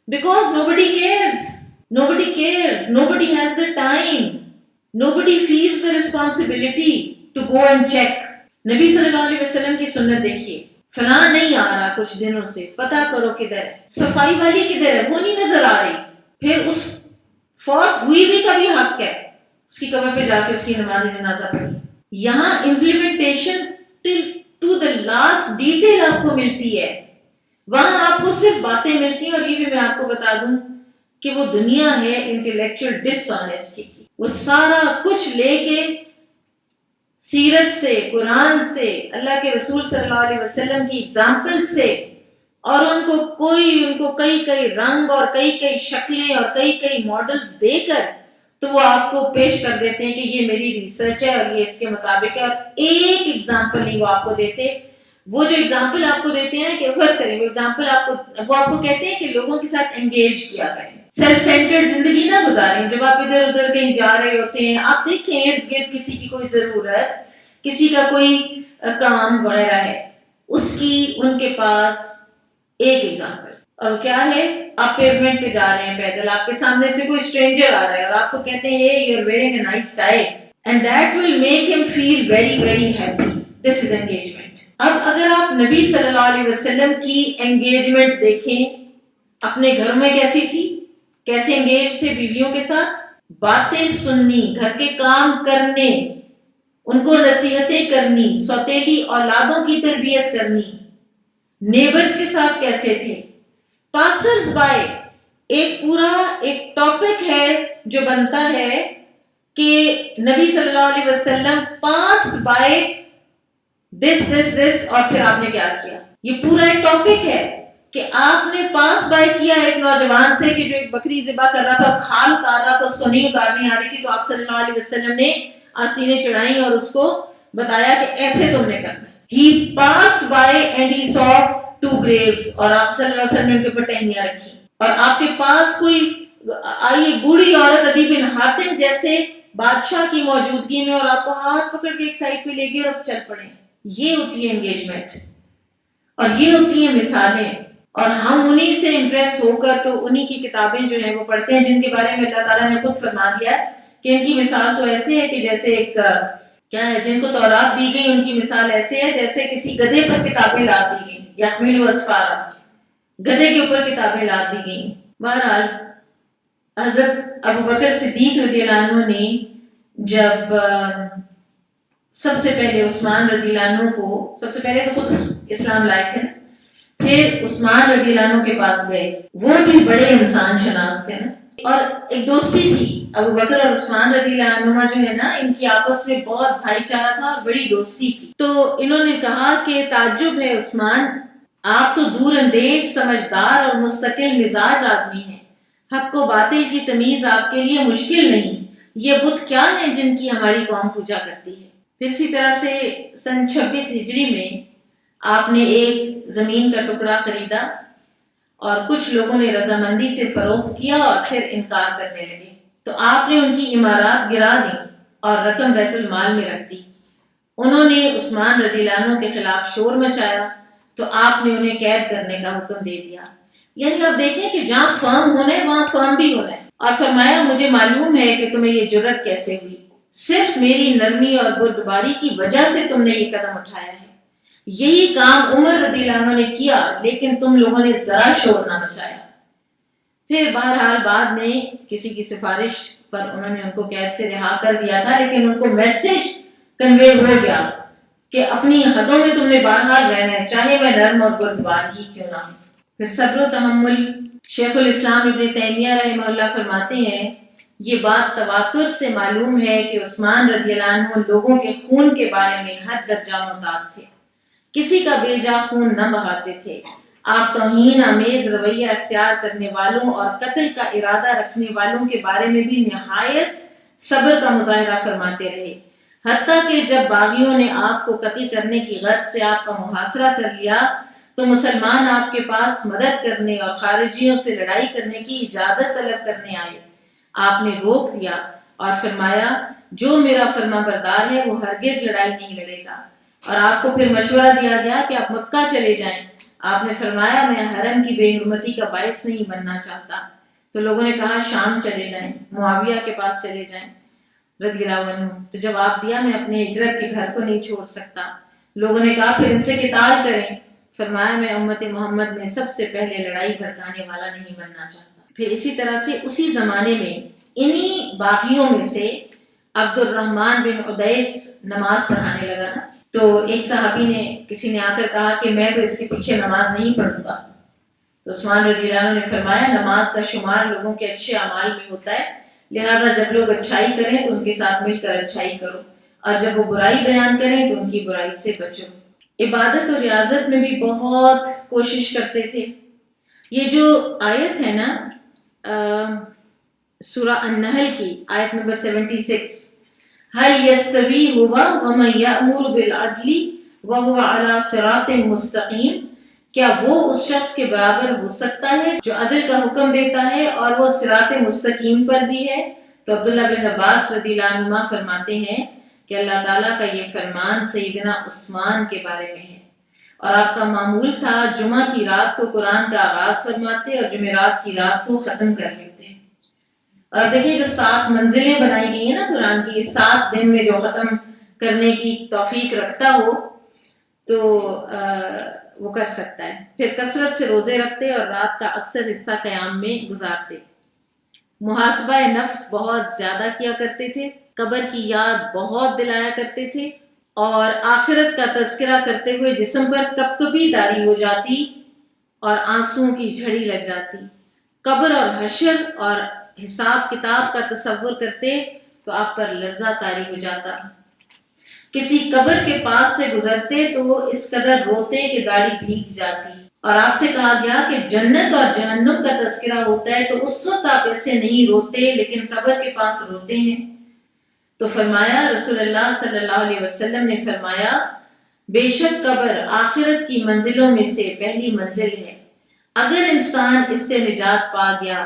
Because nobody cares. Nobody cares. Nobody has the time. Nobody feels the responsibility to go and check. نبی صلی اللہ علیہ وسلم کی سنت دیکھیے، فلاں نہیں آ رہا کچھ دنوں سے، پتہ کرو کدھر ہے، صفائی والی کدھر ہے، وہ نہیں نظر آ رہی. پھر اس فوت ہوئی بھی کا بھی حق ہے، اس کی قبر پہ جا کے اس کی نماز جنازہ پڑھی. یہاں implementation to the last detail آپ کو ملتی ہے. وہاں آپ کو صرف باتیں ملتی ہیں. اور یہ بھی میں آپ کو بتا دوں کہ وہ دنیا ہے انٹلیکچوئل ڈس آنیسٹی کی. وہ سارا کچھ لے کے سیرت سے، قرآن سے، اللہ کے رسول صلی اللہ علیہ وسلم کی اگزامپل سے، اور ان کو کئی رنگ اور کئی شکلیں اور کئی ماڈلز دے کر تو وہ آپ کو پیش کر دیتے ہیں کہ یہ میری ریسرچ ہے اور یہ اس کے مطابق ہے. اور ایک ایگزامپل نہیں وہ آپ کو دیتے. وہ جو ایگزامپل آپ کو دیتے ہیں کہ فرض کریں وہ ایگزامپل وہ آپ کو کہتے ہیں کہ لوگوں کے ساتھ انگیج کیا کریں، سیلف سینٹرڈ زندگی نہ گزاریں. جب آپ ادھر ادھر کہیں جا رہے ہوتے ہیں، آپ دیکھیں ارد گرد کسی کی کوئی ضرورت، کسی کا کوئی کام وغیرہ ہے، اس کی ان کے پاس ایک ایگزامپل، اور کیا ہے؟ آپ پیومنٹ پہ جا رہے ہیں پیدل، آپ کے سامنے سے کوئی اسٹرینجر آ رہا ہے اور آپ کو کہتے ہیں hey, you're wearing a nice tie and that will make him feel very very happy. This is engagement. اب اگر آپ نبی صلی اللہ علیہ وسلم کی انگیجمنٹ دیکھیں، اپنے گھر میں کیسی تھی، کیسے انگیج تھے بیویوں کے ساتھ، باتیں سننی، گھر کے کام کرنے، ان کو نصیحتیں کرنی، سوتیلی اولادوں کی تربیت کرنی، نیبرز کے ساتھ کیسے تھے. پاسرز بائی ایک ٹاپک ہے جو بنتا ہے کہ نبی صلی اللہ علیہ وسلم پاسڈ بائی دس اور پھر آپ نے کیا کیا. یہ پورا ایک ٹاپک ہے کہ آپ نے پاس بائی کیا ایک نوجوان سے کہ جو ایک بکری ذبح کر رہا تھا اور کھال اتار رہا تھا، اس کو نہیں اتارنی آ رہی تھی، تو آپ صلی اللہ علیہ وسلم نے آستینیں چڑھائیں اور اس کو بتایا کہ ایسے تم نے کرنا. He passed by and he saw 2 graves اور آپ صلی اللہ علیہ وسلم نے ان کے اوپر ٹہنیاں رکھی. اور آپ کے پاس کوئی آئی بوڑھی عورت عدی بن حاتم جیسے بادشاہ کی موجودگی میں اور آپ کو ہاتھ پکڑ کے ایک سائڈ پہ لے گئے اور چل پڑے. یہ ہوتی ہے انگیجمنٹ اور یہ ہوتی ہیں مثالیں. اور ہم انہی سے امپریس ہو کر تو انہی کی کتابیں جو ہیں وہ پڑھتے ہیں، جن کے بارے میں اللہ تعالیٰ نے خود فرما دیا کہ ان کی مثال تو ایسے ہے کہ جیسے ایک کیا ہے، جن کو تورات دی گئی ان کی مثال ایسے ہے جیسے کسی گدھے پر کتابیں لاد دی گئی، یحمل اسفارا، گدھے کے اوپر کتابیں لاد دی گئیں. بہرحال حضرت ابو بکر صدیق رضی اللہ عنہ نے جب سب سے پہلے عثمان رضی اللہ عنہ کو، سب سے پہلے تو خود اسلام لائے تھے، پھر عثمان رضی اللہ عنہ کے پاس گئے. وہ بھی بڑے انسان شناس تھے نا، اور ایک دوستی تھی. ابو بکر اور عثمان رضی اللہ عنہ جو ہے نا، ان کی آپس میں بہت بھائی چارہ تھا اور بڑی دوستی تھی. تو انہوں نے کہا کہ تعجب ہے عثمان، آپ تو دور اندیش، سمجھدار اور مستقل مزاج آدمی ہیں، حق و باطل کی تمیز آپ کے لیے مشکل نہیں. یہ بت کیا ہیں جن کی ہماری قوم پوجا کرتی ہے؟ پھر اسی طرح سے سن 26 ہجری میں آپ نے ایک زمین کا ٹکڑا خریدا اور کچھ لوگوں نے رضامندی سے فروخت کیا اور پھر انکار کرنے لگے. تو آپ نے ان کی عمارات گرا دی اور رقم بیت المال میں رکھ دی. انہوں نے عثمان رضی اللہ عنہ کے خلاف شور مچایا تو آپ نے انہیں قید کرنے کا حکم دے دیا. یعنی آپ دیکھیں کہ جہاں فرم ہونا ہے وہاں فرم بھی ہونا ہے. اور فرمایا مجھے معلوم ہے کہ تمہیں یہ جرت کیسے ہوئی. صرف میری نرمی اور بردباری کی وجہ سے تم نے یہ قدم اٹھایا ہے. یہی کام عمر رضی اللہ عنہ نے کیا لیکن تم لوگوں نے ذرا شور نہ مچایا. پھر بہرحال بعد میں کسی کی سفارش پر انہوں نے ان کو قید سے رہا کر دیا تھا، لیکن ان کو میسج کنوے ہو گیا کہ اپنی حدوں میں تم نے بہرحال رہنا ہے، چاہے میں نرم اور بردبار ہی کیوں نہ ہوں. پھر صبر و تحمل. شیخ الاسلام ابن تیمیہ رحمہ اللہ فرماتے ہیں یہ بات تواتر سے معلوم ہے کہ عثمان رضی اللہ عنہ لوگوں کے خون کے بارے میں حد درجہ محتاط تھے، کسی کا بے جا خون نہ بہاتے تھے. آپ توہین آمیز رویہ اختیار کرنے والوں اور قتل کا ارادہ رکھنے والوں کے بارے میں بھی نہایت صبر کا مظاہرہ فرماتے رہے، حتیٰ کہ جب باغیوں نے آپ کو قتل کرنے کی غرض سے آپ کا محاصرہ کر لیا تو مسلمان آپ کے پاس مدد کرنے اور خارجیوں سے لڑائی کرنے کی اجازت طلب کرنے آئے. آپ نے روک دیا اور فرمایا جو میرا فرما بردار ہے وہ ہرگز لڑائی نہیں لڑے گا. اور آپ کو پھر مشورہ دیا گیا کہ آپ مکہ چلے جائیں. آپ نے فرمایا میں حرم کی بے حرمتی کا باعث نہیں بننا چاہتا. تو لوگوں نے کہا شام چلے جائیں، معاویہ کے پاس چلے جائیں رضی اللہ عنہ. تو جواب دیا میں اپنے ہجرت کے گھر کو نہیں چھوڑ سکتا. لوگوں نے کہا پھر ان سے قتال کریں. فرمایا میں امت محمد میں سب سے پہلے لڑائی بھڑکانے والا نہیں بننا چاہتا. پھر اسی طرح سے اسی زمانے میں انہی باغیوں میں سے عبد الرحمن بن عدیس نماز پڑھانے لگا نا. تو ایک صحابی نے کسی نے آ کر کہا کہ میں تو اس کے پیچھے نماز نہیں پڑھوں گا. تو عثمان رضی اللہ عنہ نے فرمایا نماز کا شمار لوگوں کے اچھے اعمال میں ہوتا ہے، لہٰذا جب لوگ اچھائی کریں تو ان کے ساتھ مل کر اچھائی کرو، اور جب وہ برائی بیان کریں تو ان کی برائی سے بچو. عبادت اور ریاضت میں بھی بہت کوشش کرتے تھے. یہ جو آیت ہے نا سورہ النحل کی آیت نمبر 76، هل يستوي هو ومن يأمر بالعدل وهو على صراط مستقیم، کیا وہ اس شخص کے برابر ہو سکتا ہے جو عدل کا حکم دیتا ہے اور وہ صراط مستقیم پر بھی ہے؟ تو عبداللہ بن عباس رضی اللہ عنہما فرماتے ہیں کہ اللہ تعالیٰ کا یہ فرمان سیدنا عثمان کے بارے میں ہے، اور آپ کا معمول تھا جمعہ کی رات کو قرآن کا آغاز فرماتے اور جمعرات کی رات کو ختم کر لیتے. اور دیکھیں جو 7 منزلیں بنائی گئی ہیں نا قرآن کی، 7 دن میں جو ختم کرنے کی توفیق رکھتا ہو تو وہ کر سکتا ہے. پھر کثرت سے روزے رکھتے اور رات کا اکثر حصہ قیام میں گزارتے. محاسبہ نفس بہت زیادہ کیا کرتے تھے، قبر کی یاد بہت دلایا کرتے تھے، اور آخرت کا تذکرہ کرتے ہوئے جسم پر کپکپی طاری ہو جاتی اور آنسوؤں کی جھڑی لگ جاتی. قبر اور حشر اور حساب کتاب کا تصور کرتے تو آپ پر لرزہ طاری ہو جاتا. کسی قبر کے پاس سے گزرتے تو وہ اس قدر روتے کہ داڑھی بھیگ جاتی. اور آپ سے کہا گیا کہ جنت اور جہنم کا تذکرہ ہوتا ہے تو اس وقت آپ ایسے نہیں روتے لیکن قبر کے پاس روتے ہیں. تو فرمایا رسول اللہ صلی اللہ علیہ وسلم نے فرمایا بے شک قبر آخرت کی منزلوں میں سے پہلی منزل ہے. اگر انسان اس سے نجات پا گیا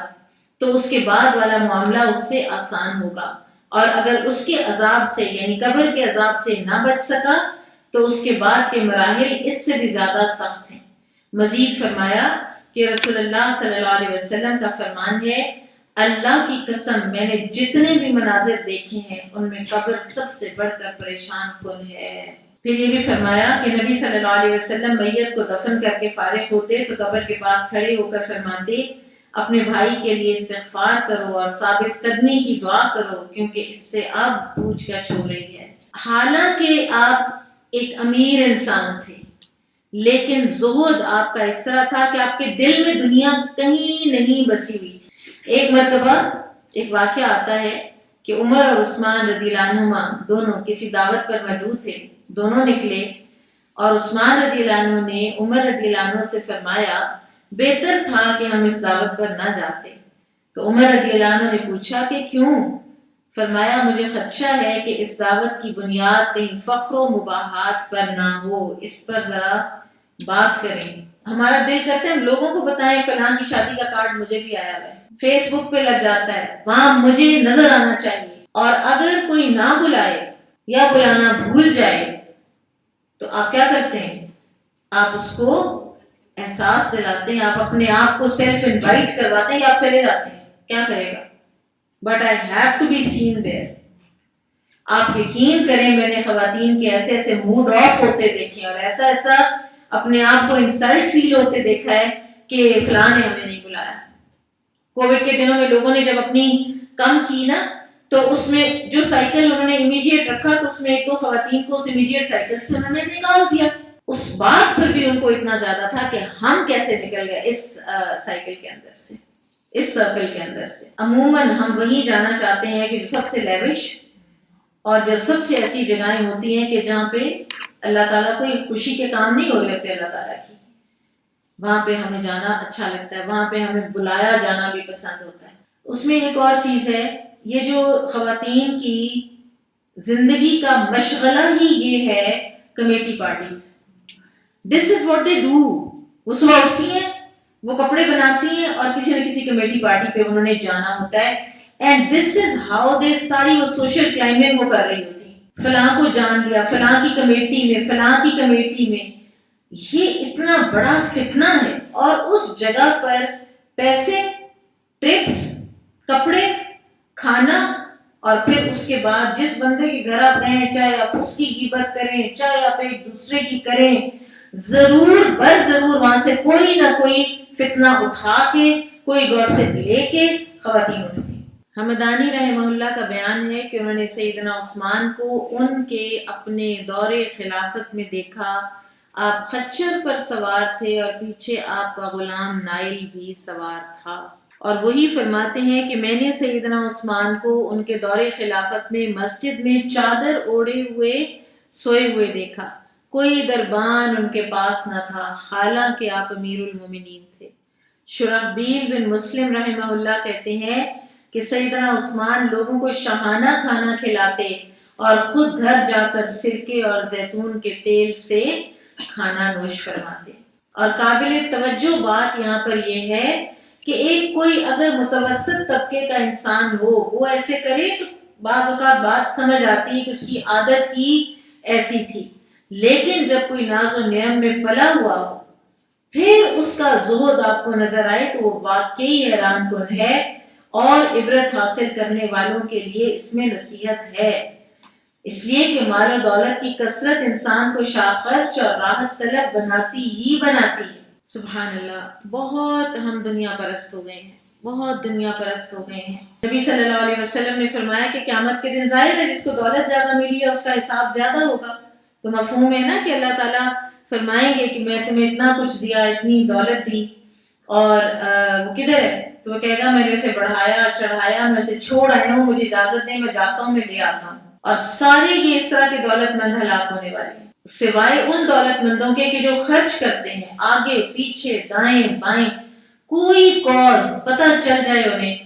تو اس کے بعد والا معاملہ اس سے آسان ہوگا، اور اگر اس کے عذاب سے یعنی قبر کے عذاب سے نہ بچ سکا تو اس کے بعد کے مراحل اس سے بھی زیادہ سخت ہیں. مزید فرمایا کہ رسول اللہ صلی اللہ علیہ وسلم کا فرمان ہے اللہ کی قسم میں نے جتنے بھی مناظر دیکھے ہیں ان میں قبر سب سے بڑھ کر پریشان کن ہے. پھر یہ بھی فرمایا کہ نبی صلی اللہ علیہ وسلم میت کو دفن کر کے فارغ ہوتے تو قبر کے پاس کھڑے ہو کر فرماتے اپنے بھائی کے لیے استغفار کرو اور ثابت قدمی کی دعا کرو کیونکہ اس سے اب پوچھ گچھ ہو رہی ہے. حالانکہ آپ ایک امیر انسان تھے لیکن زہد آپ کا اس طرح تھا کہ آپ کے دل میں دنیا کہیں نہیں بسی ہوئی تھی. ایک مرتبہ ایک واقعہ آتا ہے کہ عمر اور عثمان رضی اللہ عنہما دونوں کسی دعوت پر مدعو تھے. دونوں نکلے اور عثمان رضی اللہ عنہ نے عمر رضی اللہ عنہ سے فرمایا بہتر تھا کہ ہم اس دعوت پر نہ جاتے. تو عمر رضی اللہ عنہ نے پوچھا کہ کیوں؟ فرمایا مجھے خدشہ ہے کہ اس دعوت کی بنیاد کہیں فخر و مباحات پر نہ ہو، اس پر ذرا بات کریں. ہمارا دل کرتا ہے لوگوں کو بتائیں فلاں کی شادی کا کارڈ مجھے بھی آیا ہے، فیس بک پہ لگ جاتا ہے، وہاں مجھے نظر آنا چاہیے. اور اگر کوئی نہ بلائے یا بلانا بھول جائے تو آپ کیا کرتے ہیں؟ آپ اس کو احساس دلاتے ہیں، آپ اپنے آپ کو سیلف انوائٹ کرواتے ہیں کہ آپ چلے جاتے ہیں. کیا کرے گا؟ But I have to be seen there. آپ یقین کریں میں نے خواتین کے ایسے ایسے موڈ آف ہوتے دیکھے اور ایسا ایسا اپنے آپ کو انسلٹ فیل ہوتے دیکھا ہے کہ فلاں نے ہمیں نہیں بلایا. کووڈ کے دنوں میں لوگوں نے جب اپنی کم کی نا تو اس میں جو سائیکل انہوں نے امیجیٹ رکھا تو اس میں ایک دو خواتین کو اس امیجیٹ سائیکل سے انہوں نے نکال دیا. اس بات پر بھی ان کو اتنا زیادہ تھا کہ ہم کیسے نکل گئے اس سائیکل کے اندر سے, اس سرکل کے اندر سے. عموماً ہم وہیں جانا چاہتے ہیں کہ جو سب سے لیوش اور جو سب سے ایسی جگہیں ہوتی ہیں کہ جہاں پہ اللہ تعالیٰ کوئی خوشی کے کام نہیں ہو رہے ہوتے اللہ تعالیٰ کی, وہاں پہ ہمیں جانا اچھا لگتا ہے, وہاں پہ ہمیں بلایا جانا بھی پسند ہوتا ہے. اس میں ایک اور چیز ہے, یہ جو خواتین کی زندگی کا مشغلہ ہی یہ ہے committee parties. This is what they do. وہ صبح اٹھتی ہیں, وہ کپڑے بناتی ہیں اور کسی نہ کسی کمیٹی پارٹی پہ انہوں نے جانا ہوتا ہے. And this is how they ساری وہ سوشل کلائمبنگ وہ کر رہی ہوتی ہیں. فلاں کو جان لیا, فلاں کی کمیٹی میں, فلاں کی کمیٹی میں. یہ اتنا بڑا فتنہ ہے. اور اس جگہ پر پیسے, ٹرپس, کپڑے, کھانا, اور پھر اس کے بعد جس بندے کے گھر آپ گئے چاہے آپ اس کی غیبت کریں چاہے آپ ایک دوسرے کی کریں, ضرور بر ضرور وہاں سے کوئی نہ کوئی فتنہ اٹھا کے, کوئی گوسپ لے کے خواتین اٹھتی. حمدانی رحمہ اللہ کا بیان ہے کہ انہوں نے سیدنا عثمان کو ان کے اپنے دور خلافت میں دیکھا. آپ خچر پر سوار تھے اور پیچھے آپ کا غلام نائل بھی سوار تھا. اور وہی فرماتے ہیں کہ میں نے سیدنا عثمان کو ان کے دور خلافت میں مسجد میں چادر اوڑھے ہوئے سوئے ہوئے دیکھا. کوئی دربان ان کے پاس نہ تھا حالانکہ آپ امیر المومنین تھے. شرحبیل بن مسلم رحمہ اللہ کہتے ہیں کہ سیدنا عثمان لوگوں کو شاہانہ کھانا کھلاتے اور خود گھر جا کر سرکے اور زیتون کے تیل سے کھانا نوش فرماتے. اور قابل توجہ بات یہاں پر یہ ہے کہ ایک کوئی اگر متوسط طبقے کا انسان ہو وہ ایسے کرے تو بعض اوقات بات سمجھ آتی ہے کہ اس کی عادت ہی ایسی تھی. لیکن جب کوئی ناز و نعم میں پلا ہوا ہو پھر اس کا زہد آپ کو نظر آئے تو وہ واقعی حیران کن ہے. اور عبرت حاصل کرنے والوں کے لیے اس میں نصیحت ہے, اس لیے کہ مال و دولت کی کثرت انسان کو شاخرچ اور راحت طلب بناتی ہی بناتی ہے. سبحان اللہ, بہت ہم دنیا پرست ہو گئے ہیں, بہت دنیا پرست ہو گئے ہیں. نبی صلی اللہ علیہ وسلم نے فرمایا کہ قیامت کے دن ظاہر ہے جس کو دولت زیادہ ملی ہے اس کا حساب زیادہ ہوگا. تو مفہوم ہے نا کہ اللہ تعالیٰ فرمائیں گے کہ میں تمہیں اتنا کچھ دیا, اتنی دولت دی, اور وہ کدھر ہے؟ تو وہ کہے گا میں نے اسے بڑھایا چڑھایا, میں اسے چھوڑ آیا ہوں, مجھے اجازت دیں میں جاتا ہوں, میں لے آتا ہوں. اور سارے یہ اس طرح کے دولت مند ہلاک ہونے والے ہیں سوائے ان دولت مندوں کے کہ جو خرچ کرتے ہیں آگے پیچھے دائیں بائیں, کوئی کاز پتہ چل جائے انہیں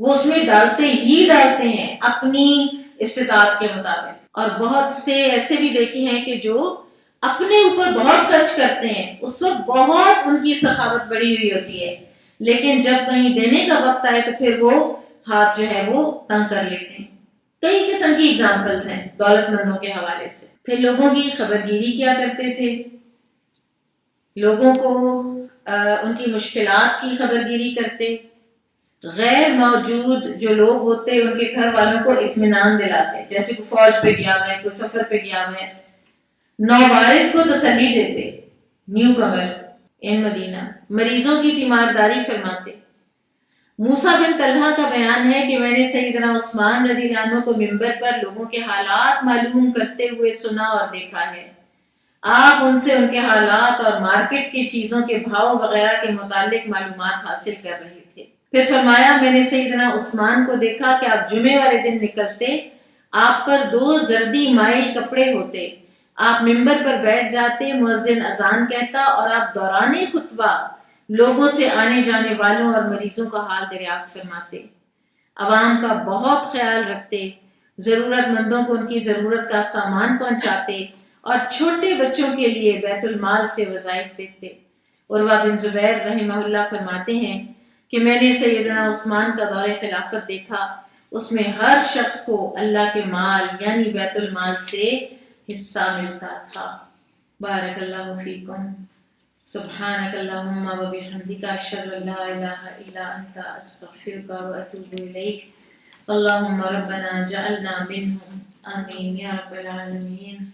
وہ اس میں ڈالتے ہی ڈالتے ہیں اپنی استطاعت کے مطابق. اور بہت سے ایسے بھی دیکھے ہیں کہ جو اپنے اوپر بہت خرچ کرتے ہیں, اس وقت بہت ان کی سخاوت بڑی ہوئی ہوتی ہے, لیکن جب کہیں دینے کا وقت آئے تو پھر وہ ہاتھ جو ہے وہ تنگ کر لیتے ہیں. کئی قسم کی اگزامپلز ہیں دولت مندوں کے حوالے سے. پھر لوگوں کی خبرگیری کیا کرتے تھے, لوگوں کو ان کی مشکلات کی خبرگیری کرتے, غیر موجود جو لوگ ہوتے ان کے گھر والوں کو اطمینان دلاتے, جیسے کوئی فوج پہ گیا ہوا ہے, کوئی سفر پہ گیا ہوا ہے, نوبارد کو تسلی دیتے, نیو کمر ان مدینہ, مریضوں کی تیمارداری فرماتے. موسیٰ بن طلحہ کا بیان ہے کہ میں نے سیدنا عثمان رضی اللہ عنہ کو منبر پر لوگوں کے حالات معلوم کرتے ہوئے سنا اور دیکھا ہے. آپ ان سے ان کے حالات اور مارکیٹ کی چیزوں کے بھاؤ وغیرہ کے متعلق معلومات حاصل کر رہے تھے. پھر فرمایا میں نے سیدنا عثمان کو دیکھا کہ آپ جمعے والے دن نکلتے, آپ پر 2 زردی مائل کپڑے ہوتے, آپ منبر پر بیٹھ جاتے, مؤذن اذان کہتا اور آپ دوران خطبہ لوگوں سے آنے جانے والوں اور مریضوں کا حال دریافت فرماتے, عوام کا بہت خیال رکھتے, ضرورت مندوں کو ان کی ضرورت کا سامان پہنچاتے اور چھوٹے بچوں کے لیے بیت المال سے وظائف دیتے. عروہ بن زبیر رحمہ اللہ فرماتے ہیں کہ میں نے سیدنا عثمان کا دور خلافت دیکھا, اس میں ہر شخص کو اللہ کے مال یعنی بیت المال سے حصہ ملتا تھا. بارک اللہ فیکم. سبحانک اللہم و بحمدک اشہد ان لا الہ الا انت استغفرک و اتوب الیک. اللہم ربنا جعلنا منہم آمين يا رب العالمين.